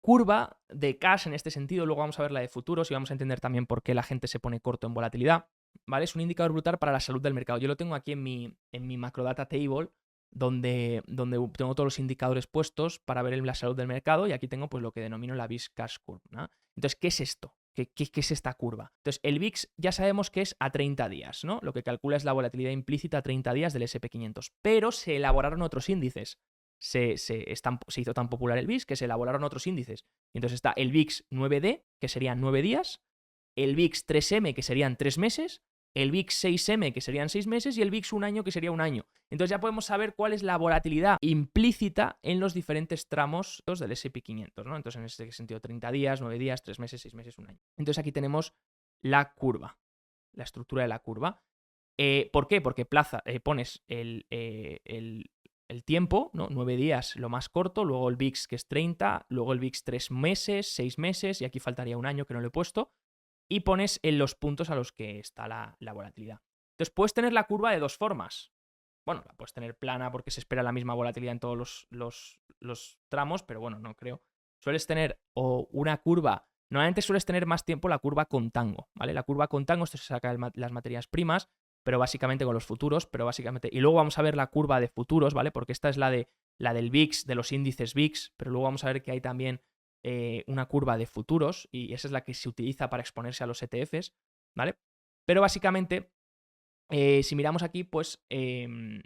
curva de cash en este sentido, luego vamos a ver la de futuros y vamos a entender también por qué la gente se pone corto en volatilidad, ¿vale? Es un indicador brutal para la salud del mercado. Yo lo tengo aquí en mi macrodata table, donde tengo todos los indicadores puestos para ver la salud del mercado y aquí tengo pues lo que denomino la VIX Cash Curve, ¿no? Entonces, ¿qué es esto? ¿Qué es esta curva? Entonces, el VIX ya sabemos que es a 30 días, ¿no? Lo que calcula es la volatilidad implícita a 30 días del SP500, pero se elaboraron otros índices. Se hizo tan popular el VIX que se elaboraron otros índices. Entonces está el VIX 9D, que serían 9 días, el VIX 3M, que serían 3 meses, el VIX 6M, que serían 6 meses, y el VIX 1 año, que sería 1 año. Entonces ya podemos saber cuál es la volatilidad implícita en los diferentes tramos del S&P 500, ¿no? Entonces en este sentido 30 días, 9 días, 3 meses, 6 meses, 1 año. Entonces aquí tenemos la curva, la estructura de la curva. ¿Por qué? Porque pones el tiempo, ¿no? 9 días lo más corto, luego el VIX que es 30, luego el VIX 3 meses, 6 meses, y aquí faltaría 1 año que no lo he puesto, y pones en los puntos a los que está la volatilidad. Entonces puedes tener la curva de dos formas. Bueno, la puedes tener plana porque se espera la misma volatilidad en todos los tramos, pero bueno, no creo. Sueles tener o una curva, normalmente sueles tener más tiempo la curva contango, ¿vale? La curva contango, esto se saca de las materias primas, pero básicamente con los futuros, pero básicamente, y luego vamos a ver la curva de futuros, ¿vale? Porque esta es la del VIX, de los índices VIX, pero luego vamos a ver que hay también una curva de futuros y esa es la que se utiliza para exponerse a los ETFs, ¿vale? Pero básicamente, si miramos aquí, pues tienes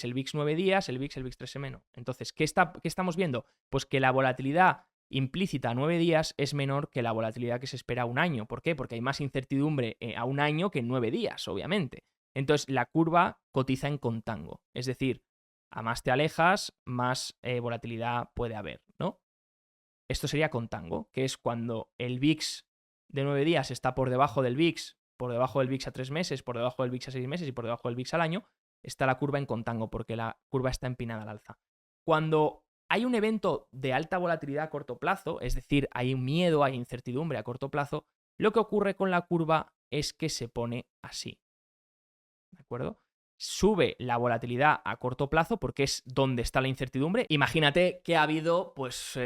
el VIX 9 días, el VIX 3M no. Entonces, ¿qué estamos viendo? Pues que la volatilidad implícita a 9 días es menor que la volatilidad que se espera a 1 año. ¿Por qué? Porque hay más incertidumbre a 1 año que en 9 días, obviamente. Entonces, la curva cotiza en contango. Es decir, a más te alejas, más volatilidad puede haber, ¿no? Esto sería contango, que es cuando el VIX de 9 días está por debajo del VIX, por debajo del VIX a 3 meses, por debajo del VIX a 6 meses y por debajo del VIX al año, está la curva en contango, porque la curva está empinada al alza. Cuando hay un evento de alta volatilidad a corto plazo, es decir, hay un miedo, hay incertidumbre a corto plazo, lo que ocurre con la curva es que se pone así. ¿De acuerdo? Sube la volatilidad a corto plazo porque es donde está la incertidumbre. Imagínate que ha habido pues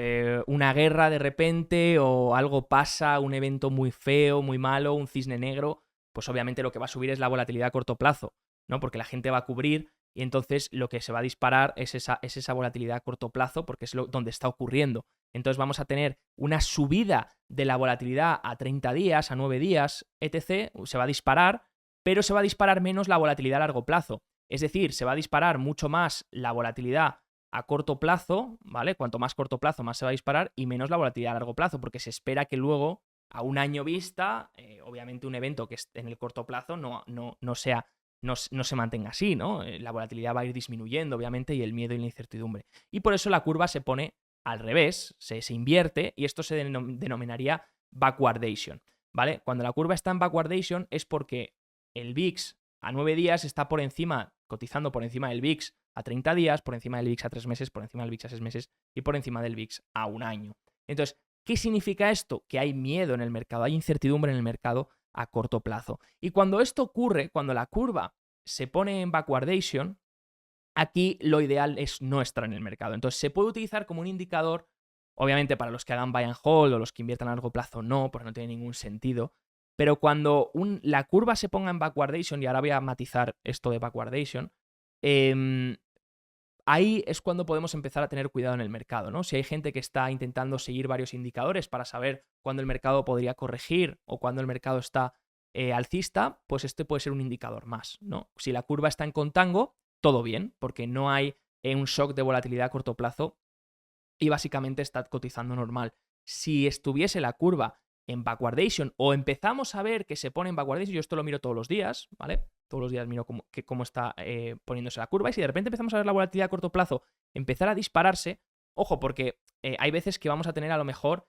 una guerra de repente o algo pasa, un evento muy feo, muy malo, un cisne negro, pues obviamente lo que va a subir es la volatilidad a corto plazo, ¿no? Porque la gente va a cubrir y entonces lo que se va a disparar es esa volatilidad a corto plazo porque es donde está ocurriendo. Entonces vamos a tener una subida de la volatilidad a 30 días, a 9 días, etc. Se va a disparar, pero se va a disparar menos la volatilidad a largo plazo. Es decir, se va a disparar mucho más la volatilidad a corto plazo, ¿vale? Cuanto más corto plazo, más se va a disparar y menos la volatilidad a largo plazo, porque se espera que luego, a un año vista, obviamente un evento que esté en el corto plazo no se mantenga así, ¿no? La volatilidad va a ir disminuyendo, obviamente, y el miedo y la incertidumbre. Y por eso la curva se pone al revés, se invierte, y esto se denominaría backwardation, ¿vale? Cuando la curva está en backwardation es porque el VIX a 9 días está por encima, cotizando por encima del VIX a 30 días, por encima del VIX a 3 meses, por encima del VIX a 6 meses y por encima del VIX a un año. Entonces, ¿qué significa esto? Que hay miedo en el mercado, hay incertidumbre en el mercado a corto plazo. Y cuando esto ocurre, cuando la curva se pone en backwardation, aquí lo ideal es no estar en el mercado. Entonces, se puede utilizar como un indicador, obviamente para los que hagan buy and hold o los que inviertan a largo plazo no, porque no tiene ningún sentido. Pero cuando la curva se ponga en backwardation, y ahora voy a matizar esto de backwardation, ahí es cuando podemos empezar a tener cuidado en el mercado, ¿no? Si hay gente que está intentando seguir varios indicadores para saber cuándo el mercado podría corregir o cuándo el mercado está alcista, pues este puede ser un indicador más, ¿no? Si la curva está en contango, todo bien, porque no hay un shock de volatilidad a corto plazo y básicamente está cotizando normal. Si estuviese la curva en backwardation o empezamos a ver que se pone en backwardation, yo esto lo miro todos los días, ¿vale? Todos los días miro cómo está poniéndose la curva y si de repente empezamos a ver la volatilidad a corto plazo empezar a dispararse, ojo, porque hay veces que vamos a tener a lo mejor,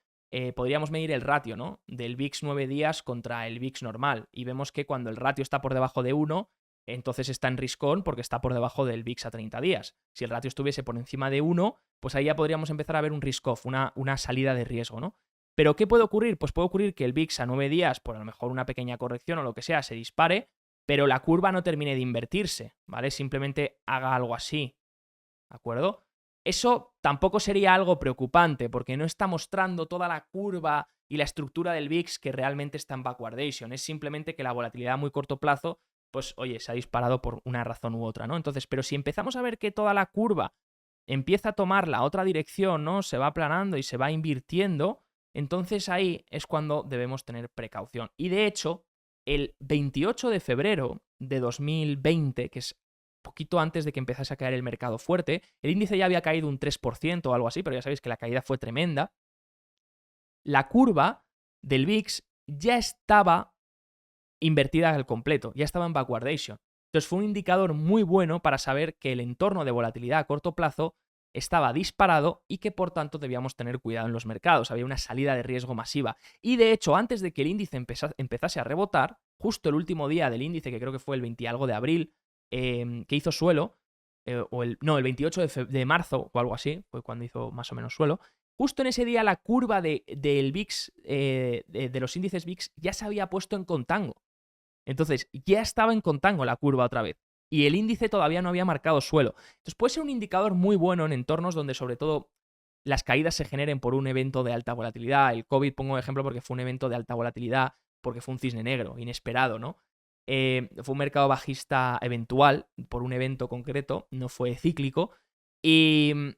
podríamos medir el ratio, ¿no? Del VIX 9 días contra el VIX normal y vemos que cuando el ratio está por debajo de 1, entonces está en risk on porque está por debajo del VIX a 30 días. Si el ratio estuviese por encima de 1, pues ahí ya podríamos empezar a ver un risk off, una salida de riesgo, ¿no? ¿Pero qué puede ocurrir? Pues puede ocurrir que el VIX a 9 días, por a lo mejor una pequeña corrección o lo que sea, se dispare, pero la curva no termine de invertirse, ¿vale? Simplemente haga algo así, ¿de acuerdo? Eso tampoco sería algo preocupante porque no está mostrando toda la curva y la estructura del VIX que realmente está en backwardation. Es simplemente que la volatilidad a muy corto plazo, pues oye, se ha disparado por una razón u otra, ¿no? Entonces, pero si empezamos a ver que toda la curva empieza a tomar la otra dirección, ¿no? Se va aplanando y se va invirtiendo, entonces ahí es cuando debemos tener precaución. Y de hecho, el 28 de febrero de 2020, que es poquito antes de que empezase a caer el mercado fuerte, el índice ya había caído un 3% o algo así, pero ya sabéis que la caída fue tremenda, la curva del VIX ya estaba invertida al completo, ya estaba en backwardation. Entonces fue un indicador muy bueno para saber que el entorno de volatilidad a corto plazo estaba disparado y que por tanto debíamos tener cuidado en los mercados. Había una salida de riesgo masiva. Y de hecho, antes de que el índice empezase a rebotar, justo el último día del índice, que creo que fue el 20 algo de abril, que hizo suelo, el 28 de marzo o algo así, fue cuando hizo más o menos suelo, justo en ese día la curva del VIX, de los índices VIX, ya se había puesto en contango. Entonces, ya estaba en contango la curva otra vez. Y el índice todavía no había marcado suelo. Entonces, puede ser un indicador muy bueno en entornos donde, sobre todo, las caídas se generen por un evento de alta volatilidad. El COVID, pongo ejemplo, porque fue un evento de alta volatilidad, porque fue un cisne negro, inesperado, ¿no? Fue un mercado bajista eventual, por un evento concreto, no fue cíclico. Y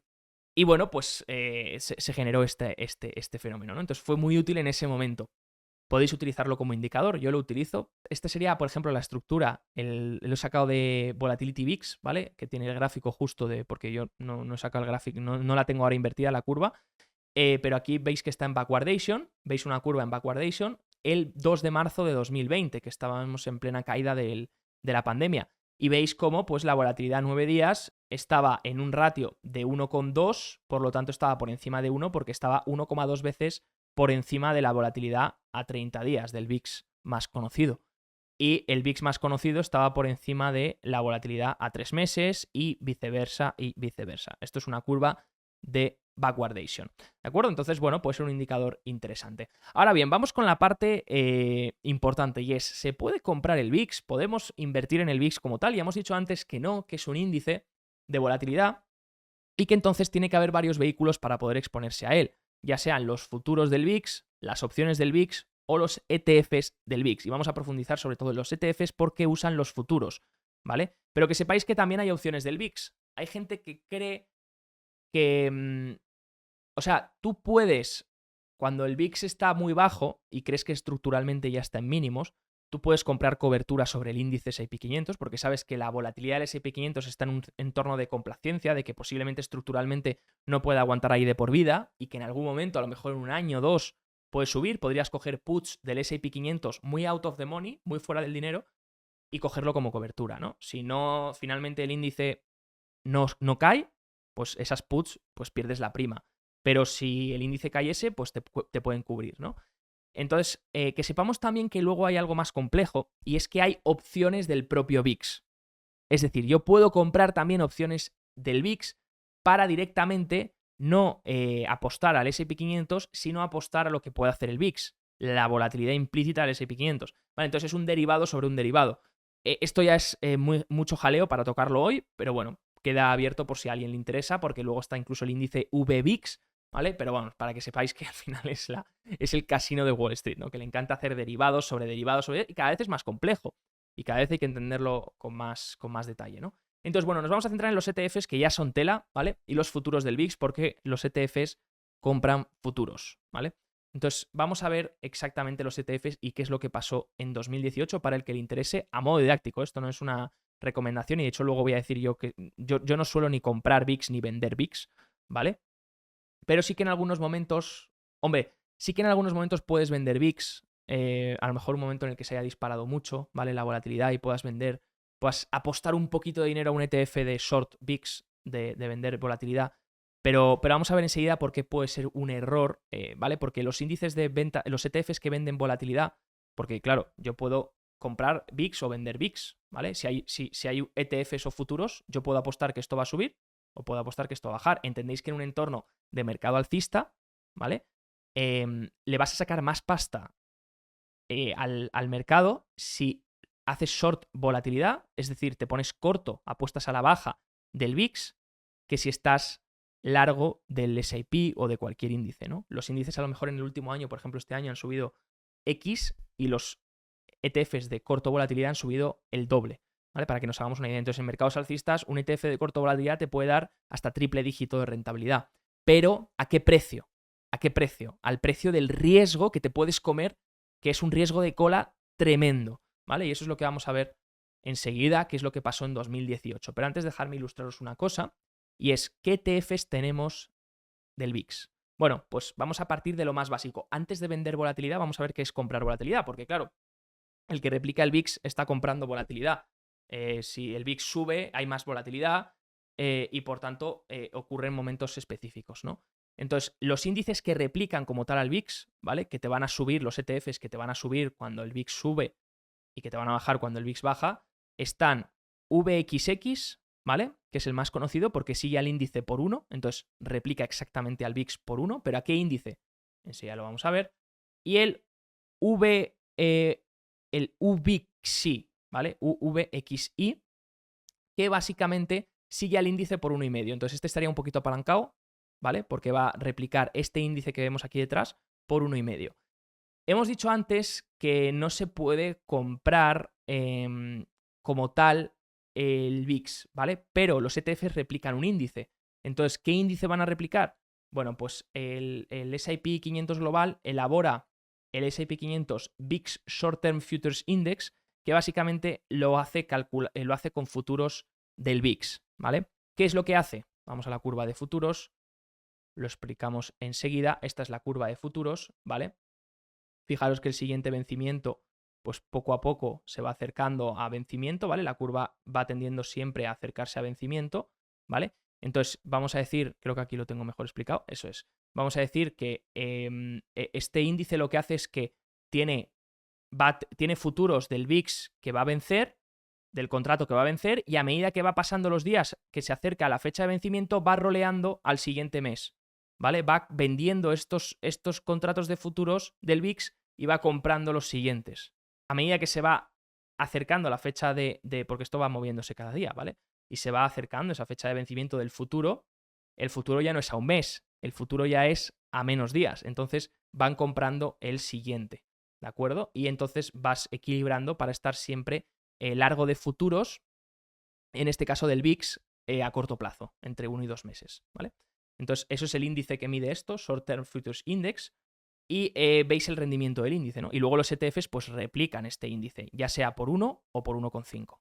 bueno, pues se generó este fenómeno, ¿no? Entonces, fue muy útil en ese momento. Podéis utilizarlo como indicador, yo lo utilizo. Este sería, por ejemplo, la estructura, lo he sacado de Volatility VIX, ¿vale? Que tiene el gráfico justo porque yo no he sacado el gráfico, no la tengo ahora invertida la curva, pero aquí veis que está en backwardation, veis una curva en backwardation, el 2 de marzo de 2020, que estábamos en plena caída del de la pandemia. Y veis cómo pues, la volatilidad a 9 días estaba en un ratio de 1,2, por lo tanto estaba por encima de 1 porque estaba 1,2 veces por encima de la volatilidad a 30 días del VIX más conocido. Y el VIX más conocido estaba por encima de la volatilidad a 3 meses y viceversa y viceversa. Esto es una curva de backwardation. ¿De acuerdo? Entonces, bueno, puede ser un indicador interesante. Ahora bien, vamos con la parte importante y es, ¿se puede comprar el VIX? ¿Podemos invertir en el VIX como tal? Ya hemos dicho antes que no, que es un índice de volatilidad y que entonces tiene que haber varios vehículos para poder exponerse a él, ya sean los futuros del VIX, las opciones del VIX o los ETFs del VIX. Y vamos a profundizar sobre todo en los ETFs porque usan los futuros, ¿vale? Pero que sepáis que también hay opciones del VIX. Hay gente que cree que, o sea, tú puedes, cuando el VIX está muy bajo y crees que estructuralmente ya está en mínimos, tú puedes comprar cobertura sobre el índice S&P 500 porque sabes que la volatilidad del S&P 500 está en un entorno de complacencia, de que posiblemente estructuralmente no pueda aguantar ahí de por vida y que en algún momento, a lo mejor en un año o dos, puede subir. Podrías coger puts del S&P 500 muy out of the money, muy fuera del dinero, y cogerlo como cobertura, ¿no? Si no, finalmente el índice no cae, pues esas puts, pues pierdes la prima. Pero si el índice cayese, pues te pueden cubrir, ¿no? Entonces, que sepamos también que luego hay algo más complejo y es que hay opciones del propio VIX. Es decir, yo puedo comprar también opciones del VIX para directamente no apostar al S&P 500, sino apostar a lo que puede hacer el VIX, la volatilidad implícita del S&P 500. Vale, entonces es un derivado sobre un derivado. Esto ya es mucho jaleo para tocarlo hoy, pero bueno, queda abierto por si a alguien le interesa, porque luego está incluso el índice VVIX, ¿vale? Pero vamos, para que sepáis que al final es el casino de Wall Street, ¿no? Que le encanta hacer derivados sobre derivados sobre... y cada vez es más complejo. Y cada vez hay que entenderlo con más detalle, ¿no? Entonces, bueno, nos vamos a centrar en los ETFs que ya son tela, ¿vale? Y los futuros del VIX, porque los ETFs compran futuros, ¿vale? Entonces, vamos a ver exactamente los ETFs y qué es lo que pasó en 2018 para el que le interese a modo didáctico. Esto no es una recomendación y de hecho luego voy a decir yo que yo no suelo ni comprar VIX ni vender VIX, ¿vale? Pero sí que en algunos momentos, hombre, sí que en algunos momentos puedes vender VIX, a lo mejor un momento en el que se haya disparado mucho, ¿vale? La volatilidad y puedas vender, puedas apostar un poquito de dinero a un ETF de short VIX, de vender volatilidad. Pero vamos a ver enseguida por qué puede ser un error, ¿vale? Porque los índices de venta, los ETFs que venden volatilidad, porque claro, yo puedo comprar VIX o vender VIX, ¿vale? Si hay ETFs o futuros, yo puedo apostar que esto va a subir o puedo apostar que esto va a bajar. Entendéis que en un entorno de mercado alcista, ¿vale? Le vas a sacar más pasta al mercado si haces short volatilidad, es decir, te pones corto, apuestas a la baja del VIX, que si estás largo del S&P o de cualquier índice, ¿no? Los índices a lo mejor en el último año, por ejemplo este año, han subido X y los ETFs de corto volatilidad han subido el doble, ¿vale? Para que nos hagamos una idea. Entonces, en mercados alcistas, un ETF de corto volatilidad te puede dar hasta triple dígito de rentabilidad. Pero, ¿a qué precio? ¿A qué precio? Al precio del riesgo que te puedes comer, que es un riesgo de cola tremendo, ¿vale? Y eso es lo que vamos a ver enseguida, qué es lo que pasó en 2018. Pero antes dejarme ilustraros una cosa, y es, ¿qué ETFs tenemos del VIX? Bueno, pues vamos a partir de lo más básico. Antes de vender volatilidad, vamos a ver qué es comprar volatilidad, porque claro, el que replica el VIX está comprando volatilidad. Si el VIX sube, hay más volatilidad y por tanto ocurre en momentos específicos, ¿no? Entonces, los índices que replican como tal al VIX, ¿vale? Que te van a subir, los ETFs que te van a subir cuando el VIX sube y que te van a bajar cuando el VIX baja, están VXX, ¿vale? Que es el más conocido porque sigue al índice por 1, entonces replica exactamente al VIX por 1, pero ¿a qué índice? Enseguida lo vamos a ver. Y el UVXI, ¿vale? UVXI, que básicamente sigue al índice por 1,5. Entonces este estaría un poquito apalancado, ¿vale? Porque va a replicar este índice que vemos aquí detrás por 1,5. Hemos dicho antes que no se puede comprar como tal el VIX, ¿vale? Pero los ETFs replican un índice. Entonces, ¿qué índice van a replicar? Bueno, pues el S&P 500 global elabora el S&P 500 VIX Short Term Futures Index, que básicamente lo hace con futuros del VIX, ¿vale? ¿Qué es lo que hace? Vamos a la curva de futuros, lo explicamos enseguida. Esta es la curva de futuros, ¿vale? Fijaros que el siguiente vencimiento pues poco a poco se va acercando a vencimiento, ¿vale? La curva va tendiendo siempre a acercarse a vencimiento, ¿vale? Entonces, vamos a decir, creo que aquí lo tengo mejor explicado, eso es. Vamos a decir que este índice lo que hace es que tiene futuros del VIX que va a vencer, del contrato que va a vencer, y a medida que va pasando los días que se acerca a la fecha de vencimiento, va roleando al siguiente mes, ¿vale? Va vendiendo estos contratos de futuros del VIX y va comprando los siguientes. A medida que se va acercando a la fecha porque esto va moviéndose cada día, ¿vale? Y se va acercando esa fecha de vencimiento del futuro, el futuro ya no es a un mes, el futuro ya es a menos días. Entonces van comprando el siguiente, ¿de acuerdo? Y entonces vas equilibrando para estar siempre largo de futuros, en este caso del VIX, a corto plazo, entre 1 y 2 meses, ¿vale? Entonces, eso es el índice que mide esto, Short Term Futures Index, y veis el rendimiento del índice, ¿no? Y luego los ETFs pues replican este índice, ya sea por 1 o por 1,5.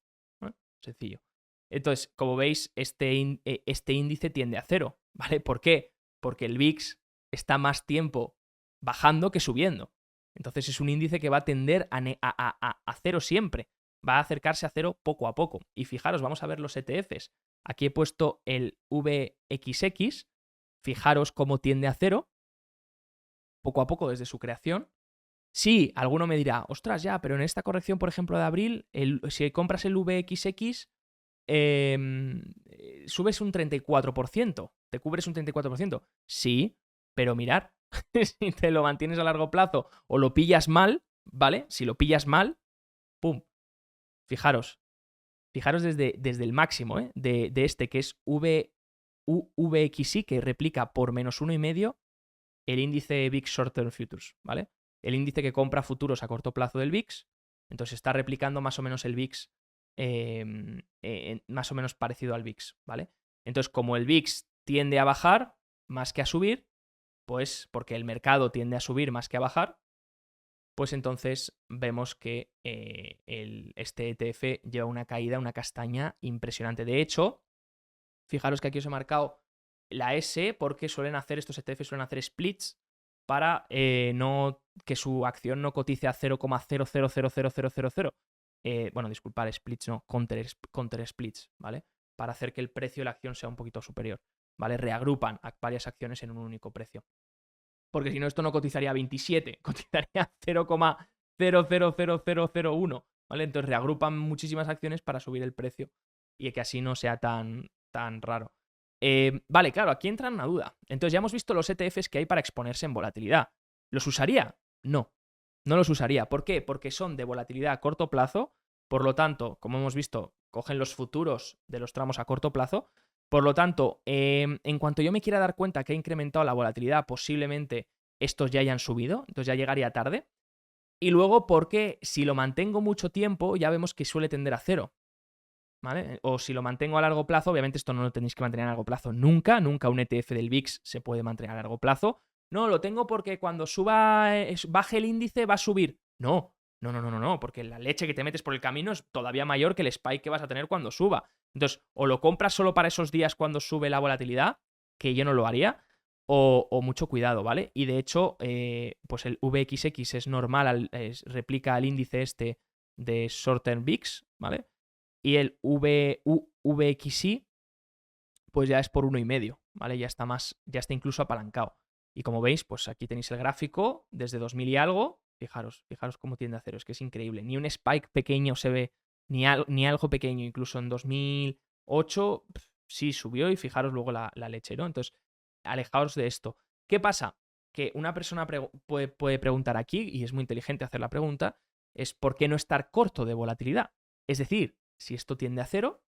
Sencillo. Entonces, como veis, este índice tiende a cero, ¿vale? ¿Por qué? Porque el VIX está más tiempo bajando que subiendo. Entonces es un índice que va a tender a cero siempre. Va a acercarse a cero poco a poco. Y fijaros, vamos a ver los ETFs. Aquí he puesto el VXX. Fijaros cómo tiende a cero poco a poco desde su creación. Sí, alguno me dirá, ostras, ya, pero en esta corrección, por ejemplo, de abril, si compras el VXX, subes un 34%, te cubres un 34%. Sí, pero mirad, si te lo mantienes a largo plazo o lo pillas mal, ¿vale? Si lo pillas mal, ¡pum! Fijaros desde el máximo, de este que es VXI, que replica por menos 1,5 el índice VIX Short Term Futures, ¿vale? El índice que compra futuros a corto plazo del VIX, entonces está replicando más o menos el VIX, más o menos parecido al VIX, ¿vale? Entonces, como el VIX tiende a bajar más que a subir, pues porque el mercado tiende a subir más que a bajar, pues entonces vemos que este ETF lleva una caída, una castaña impresionante. De hecho, fijaros que aquí os he marcado la S porque estos ETFs suelen hacer splits para que su acción no cotice a 0,000000. Bueno, disculpad, splits no, counter splits, ¿vale? Para hacer que el precio de la acción sea un poquito superior, ¿vale? Reagrupan a varias acciones en un único precio. Porque si no, esto no cotizaría a 27, cotizaría a 0,000001, ¿vale? Entonces reagrupan muchísimas acciones para subir el precio y que así no sea tan raro. Vale, claro, aquí entra una duda. Entonces ya hemos visto los ETFs que hay para exponerse en volatilidad. ¿Los usaría? No, no los usaría. ¿Por qué? Porque son de volatilidad a corto plazo, por lo tanto, como hemos visto, cogen los futuros de los tramos a corto plazo. Por lo tanto, en cuanto yo me quiera dar cuenta que ha incrementado la volatilidad, posiblemente estos ya hayan subido, entonces ya llegaría tarde. Y luego porque si lo mantengo mucho tiempo, ya vemos que suele tender a cero, ¿vale? O si lo mantengo a largo plazo, obviamente esto no lo tenéis que mantener a largo plazo nunca, nunca un ETF del VIX se puede mantener a largo plazo. No, lo tengo porque cuando baje el índice va a subir. No, no, porque la leche que te metes por el camino es todavía mayor que el spike que vas a tener cuando suba. Entonces, o lo compras solo para esos días cuando sube la volatilidad, que yo no lo haría, o mucho cuidado, ¿vale? Y de hecho, pues el VXX es normal, replica al índice este de Short Term VIX, ¿vale? Y el VXI, pues ya es por 1,5, ¿vale? Ya está incluso apalancado. Y como veis, pues aquí tenéis el gráfico desde 2000 y algo. Fijaros cómo tiende a cero, es que es increíble. Ni un spike pequeño se ve, ni algo pequeño. Incluso en 2008 sí subió y fijaros luego la leche, ¿no? Entonces, alejaos de esto. ¿Qué pasa? Que una persona puede preguntar aquí, y es muy inteligente hacer la pregunta, es ¿por qué no estar corto de volatilidad? Es decir, si esto tiende a cero,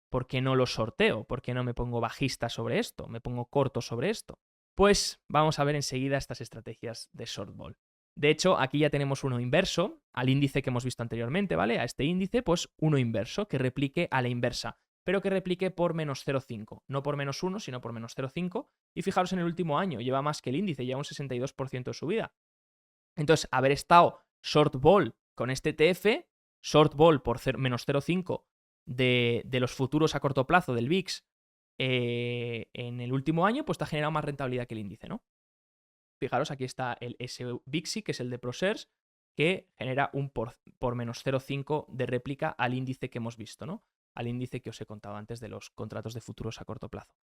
¿por qué no lo sorteo? ¿Por qué no me pongo bajista sobre esto? ¿Me pongo corto sobre esto? Pues vamos a ver enseguida estas estrategias de short ball. De hecho, aquí ya tenemos uno inverso al índice que hemos visto anteriormente, ¿vale? A este índice, pues uno inverso que replique a la inversa, pero que replique por menos 0,5. No por menos 1, sino por menos 0,5. Y fijaros en el último año, lleva más que el índice, lleva un 62% de subida. Entonces, haber estado short ball con este ETF, short ball por menos 0,5 de los futuros a corto plazo del VIX en el último año, pues te ha generado más rentabilidad que el índice, ¿no? Fijaros, aquí está el SVIXI, que es el de ProShares, que genera un por menos 0,5 de réplica al índice que hemos visto, ¿no? Al índice que os he contado antes de los contratos de futuros a corto plazo.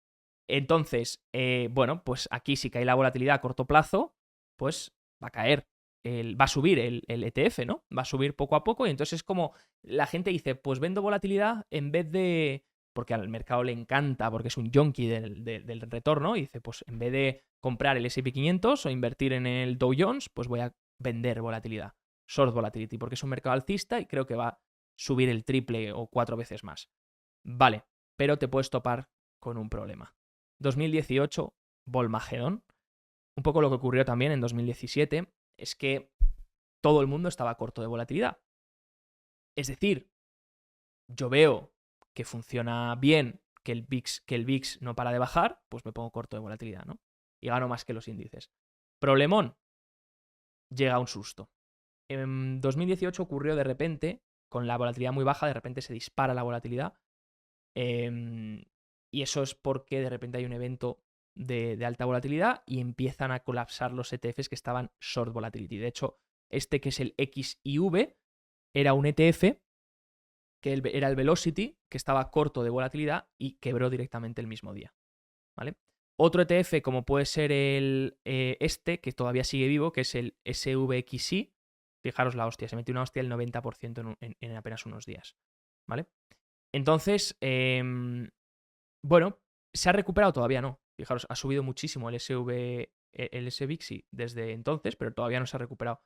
Entonces, bueno, pues aquí si cae la volatilidad a corto plazo, pues va a caer, va a subir el ETF, ¿no? Va a subir poco a poco y entonces es como la gente dice, pues vendo volatilidad en vez de, porque al mercado le encanta, porque es un junkie del retorno, y dice, pues en vez de comprar el S&P 500 o invertir en el Dow Jones, pues voy a vender volatilidad, short volatility, porque es un mercado alcista y creo que va a subir el triple o 4 veces más. Vale, pero te puedes topar con un problema. 2018, Volmagedón. Un poco lo que ocurrió también en 2017 es que todo el mundo estaba corto de volatilidad. Es decir, yo veo que funciona bien, que el VIX no para de bajar, pues me pongo corto de volatilidad, ¿no? Y gano más que los índices. Problemón, llega un susto. En 2018 ocurrió de repente, con la volatilidad muy baja, de repente se dispara la volatilidad. Y eso es porque de repente hay un evento de alta volatilidad y empiezan a colapsar los ETFs que estaban short volatility. De hecho, este que es el XIV era un ETF que era el Velocity, que estaba corto de volatilidad y quebró directamente el mismo día. ¿Vale? Otro ETF, como puede ser este, que todavía sigue vivo, que es el SVXI, fijaros la hostia, se metió una hostia del 90% en apenas unos días. ¿Vale? Entonces, bueno, ¿se ha recuperado? Todavía no. Fijaros, ha subido muchísimo el SVXI desde entonces, pero todavía no se ha recuperado.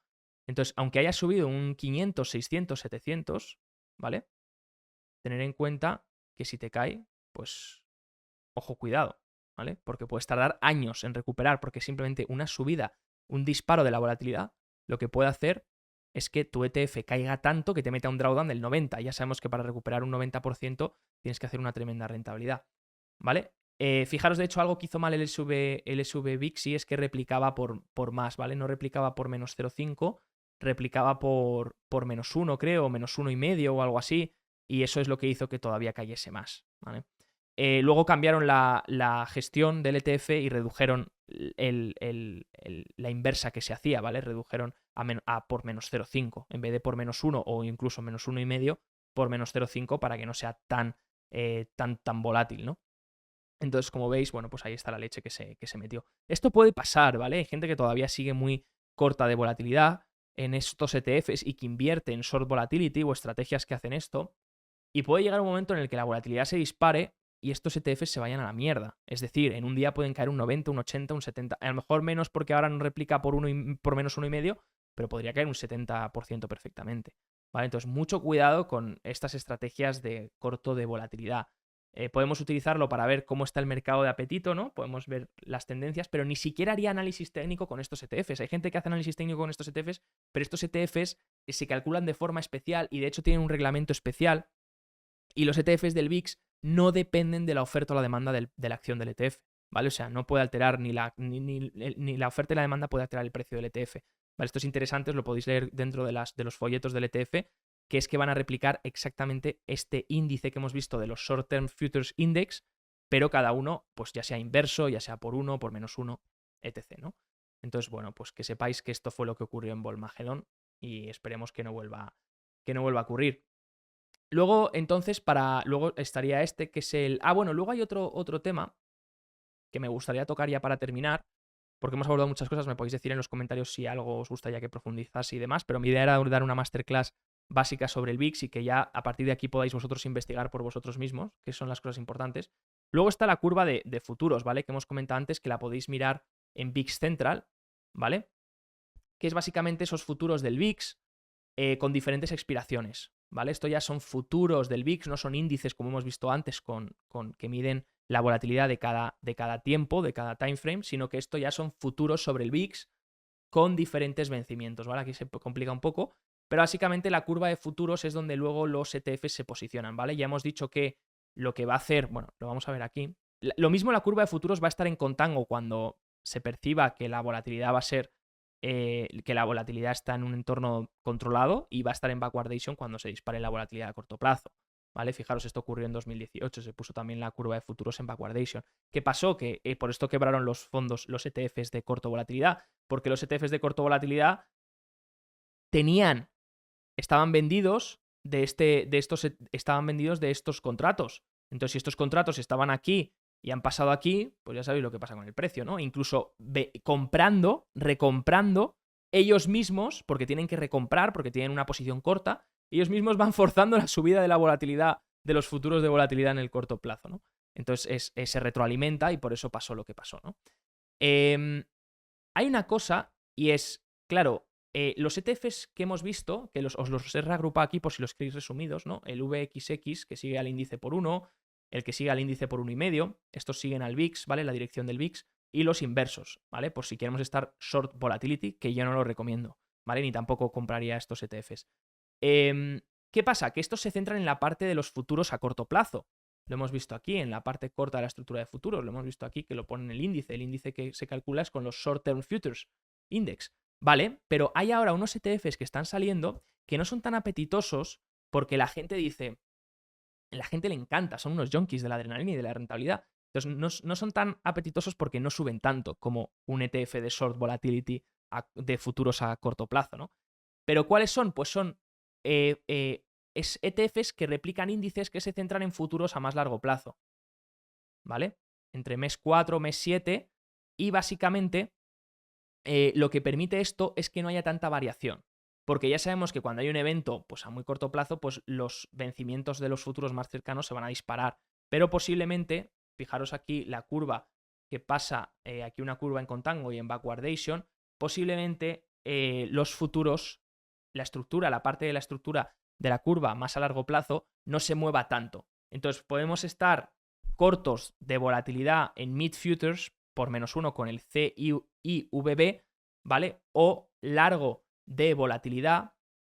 Entonces, aunque haya subido un 500, 600, 700, ¿vale? Tener en cuenta que si te cae, pues, ojo, cuidado, ¿vale? Porque puedes tardar años en recuperar, porque simplemente una subida, un disparo de la volatilidad, lo que puede hacer es que tu ETF caiga tanto que te meta un drawdown del 90%. Ya sabemos que para recuperar un 90% tienes que hacer una tremenda rentabilidad, ¿vale? Fijaros, de hecho, algo que hizo mal el SVBIXI es que replicaba por más, ¿vale? No replicaba por menos 0,5, replicaba por menos 1, creo, o menos 1,5 o algo así, y eso es lo que hizo que todavía cayese más, ¿vale? Luego cambiaron la gestión del ETF y redujeron la inversa que se hacía, ¿vale? Redujeron a por menos 0,5 en vez de por menos 1 o incluso menos 1,5, por menos 0,5 para que no sea tan volátil, ¿no? Entonces, como veis, bueno, pues ahí está la leche que se metió. Esto puede pasar, ¿vale? Hay gente que todavía sigue muy corta de volatilidad en estos ETFs y que invierte en short volatility o estrategias que hacen esto. Y puede llegar un momento en el que la volatilidad se dispare y estos ETFs se vayan a la mierda. Es decir, en un día pueden caer un 90, un 80, un 70. A lo mejor menos porque ahora no replica por menos 1,5, pero podría caer un 70% perfectamente. ¿Vale? Entonces, mucho cuidado con estas estrategias de corto de volatilidad. Podemos utilizarlo para ver cómo está el mercado de apetito, ¿no? Podemos ver las tendencias, pero ni siquiera haría análisis técnico con estos ETFs. Hay gente que hace análisis técnico con estos ETFs, pero estos ETFs se calculan de forma especial y de hecho tienen un reglamento especial. Y los ETFs del VIX no dependen de la oferta o la demanda de la acción del ETF, ¿vale? O sea, no puede alterar ni la oferta y la demanda puede alterar el precio del ETF. ¿Vale? Esto es interesante, os lo podéis leer dentro de los folletos del ETF, que es que van a replicar exactamente este índice que hemos visto de los Short Term Futures Index, pero cada uno, pues ya sea inverso, ya sea por 1, por menos 1, etc., ¿no? Entonces, bueno, pues que sepáis que esto fue lo que ocurrió en Volmagedón y esperemos que no vuelva a ocurrir. Luego, entonces, luego estaría este, que es el. Ah, bueno, luego hay otro tema que me gustaría tocar ya para terminar, porque hemos abordado muchas cosas. Me podéis decir en los comentarios si algo os gustaría que profundizase y demás, pero mi idea era dar una masterclass básica sobre el VIX y que ya a partir de aquí podáis vosotros investigar por vosotros mismos, que son las cosas importantes. Luego está la curva de futuros, ¿vale? Que hemos comentado antes, que la podéis mirar en VIX Central, ¿vale? Que es básicamente esos futuros del VIX con diferentes expiraciones, ¿vale? Esto ya son futuros del VIX, no son índices como hemos visto antes con que miden la volatilidad de cada tiempo, de cada time frame, sino que esto ya son futuros sobre el VIX con diferentes vencimientos, ¿vale? Aquí se complica un poco, pero básicamente la curva de futuros es donde luego los ETFs se posicionan, ¿vale? Ya hemos dicho que lo que va a hacer, bueno, lo vamos a ver aquí. Lo mismo la curva de futuros va a estar en contango cuando se perciba que la volatilidad va a ser que la volatilidad está en un entorno controlado y va a estar en backwardation cuando se dispare la volatilidad a corto plazo. ¿Vale? Fijaros, esto ocurrió en 2018, se puso también la curva de futuros en backwardation. ¿Qué pasó? Que por esto quebraron los fondos, los ETFs de corto volatilidad, porque los ETFs de corto volatilidad estaban vendidos estaban vendidos de estos contratos. Entonces, si estos contratos estaban aquí y han pasado aquí, pues ya sabéis lo que pasa con el precio, ¿no? Incluso recomprando, ellos mismos, porque tienen que recomprar, porque tienen una posición corta, ellos mismos van forzando la subida de la volatilidad, de los futuros de volatilidad en el corto plazo, ¿no? Entonces se retroalimenta y por eso pasó lo que pasó, ¿no? Hay una cosa y es, claro, los ETFs que hemos visto, que os los he reagrupado aquí por si los queréis resumidos, ¿no? El VXX, que sigue al índice por 1, el que sigue al índice por 1,5, estos siguen al VIX, ¿vale? La dirección del VIX, y los inversos, ¿vale? Por si queremos estar short volatility, que yo no lo recomiendo, ¿vale? Ni tampoco compraría estos ETFs. ¿Qué pasa? Que estos se centran en la parte de los futuros a corto plazo. Lo hemos visto aquí en la parte corta de la estructura de futuros, lo hemos visto aquí que lo pone en el índice que se calcula es con los Short Term Futures Index, ¿vale? Pero hay ahora unos ETFs que están saliendo que no son tan apetitosos porque la gente dice, la gente le encanta, son unos junkies de la adrenalina y de la rentabilidad. Entonces no son tan apetitosos porque no suben tanto como un ETF de Short Volatility de futuros a corto plazo, ¿no? Pero ¿cuáles son? Pues son ETFs que replican índices que se centran en futuros a más largo plazo, ¿vale? Entre mes 4, mes 7 y básicamente lo que permite esto es que no haya tanta variación. Porque ya sabemos que cuando hay un evento pues a muy corto plazo, pues los vencimientos de los futuros más cercanos se van a disparar. Pero posiblemente, fijaros aquí la curva que pasa, aquí una curva en contango y en backwardation, posiblemente los futuros, la parte de la estructura de la curva más a largo plazo, no se mueva tanto. Entonces podemos estar cortos de volatilidad en mid futures por -1 con el CIVB, ¿vale? O largo de volatilidad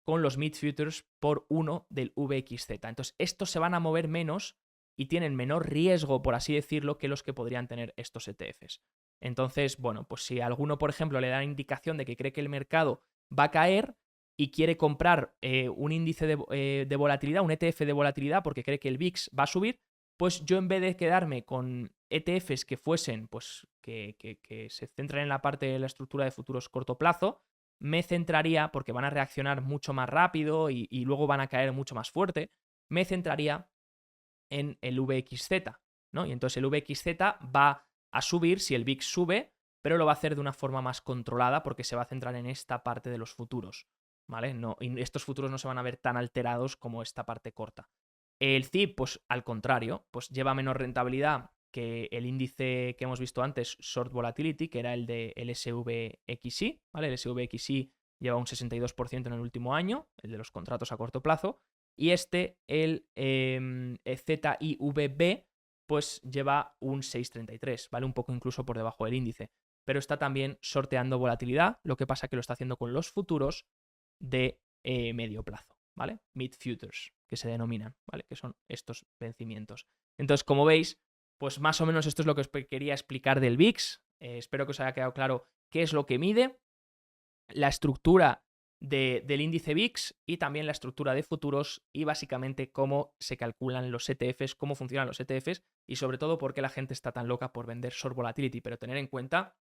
con los mid futures por 1 del VXZ. Entonces, estos se van a mover menos y tienen menor riesgo, por así decirlo, que los que podrían tener estos ETFs. Entonces, bueno, pues si alguno, por ejemplo, le da indicación de que cree que el mercado va a caer y quiere comprar un índice de volatilidad, un ETF de volatilidad, porque cree que el VIX va a subir, pues yo en vez de quedarme con ETFs que fuesen, pues que se centren en la parte de la estructura de futuros corto plazo, me centraría, porque van a reaccionar mucho más rápido y luego van a caer mucho más fuerte, me centraría en el VXZ, ¿no? Y entonces el VXZ va a subir si el VIX sube, pero lo va a hacer de una forma más controlada porque se va a centrar en esta parte de los futuros, ¿vale? No, y estos futuros no se van a ver tan alterados como esta parte corta. El CIP, pues al contrario, pues lleva menos rentabilidad que el índice que hemos visto antes, Short Volatility, que era el de SVXY, ¿vale? El SVXY lleva un 62% en el último año, el de los contratos a corto plazo, y el ZIVB, pues lleva un 6,33, ¿vale? Un poco incluso por debajo del índice, pero está también sorteando volatilidad, lo que pasa que lo está haciendo con los futuros de medio plazo, ¿vale? Mid futures, que se denominan, ¿vale? Que son estos vencimientos. Entonces, como veis, pues más o menos esto es lo que os quería explicar del VIX. Espero que os haya quedado claro qué es lo que mide, la estructura del índice VIX y también la estructura de futuros y básicamente cómo se calculan los ETFs, cómo funcionan los ETFs y sobre todo por qué la gente está tan loca por vender short volatility. Pero tener en cuenta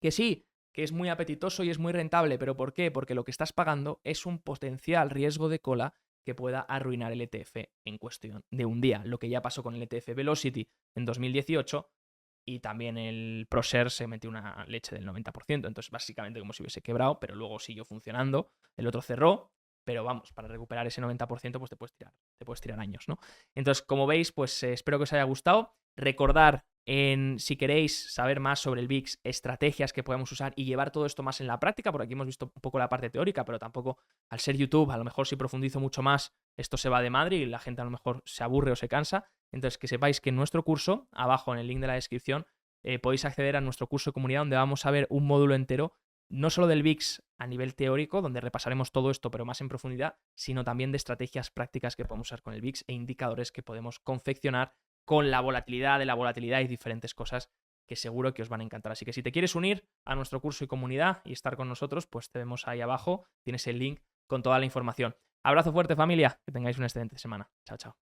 que sí, que es muy apetitoso y es muy rentable, pero ¿por qué? Porque lo que estás pagando es un potencial riesgo de cola que pueda arruinar el ETF en cuestión de un día, lo que ya pasó con el ETF Velocity en 2018 y también el ProShare se metió una leche del 90%, entonces básicamente como si hubiese quebrado, pero luego siguió funcionando, el otro cerró, pero vamos, para recuperar ese 90% pues te puedes tirar años, ¿no? Entonces, como veis, pues espero que os haya gustado. Recordar si queréis saber más sobre el VIX, estrategias que podemos usar y llevar todo esto más en la práctica, porque aquí hemos visto un poco la parte teórica, pero tampoco al ser YouTube, a lo mejor si profundizo mucho más, esto se va de madre y la gente a lo mejor se aburre o se cansa. Entonces, que sepáis que en nuestro curso, abajo en el link de la descripción, podéis acceder a nuestro curso de comunidad donde vamos a ver un módulo entero, no solo del VIX a nivel teórico, donde repasaremos todo esto, pero más en profundidad, sino también de estrategias prácticas que podemos usar con el VIX e indicadores que podemos confeccionar con la volatilidad de la volatilidad y diferentes cosas que seguro que os van a encantar. Así que si te quieres unir a nuestro curso y comunidad y estar con nosotros, pues te vemos ahí abajo, tienes el link con toda la información. Abrazo fuerte, familia, que tengáis una excelente semana. Chao, chao.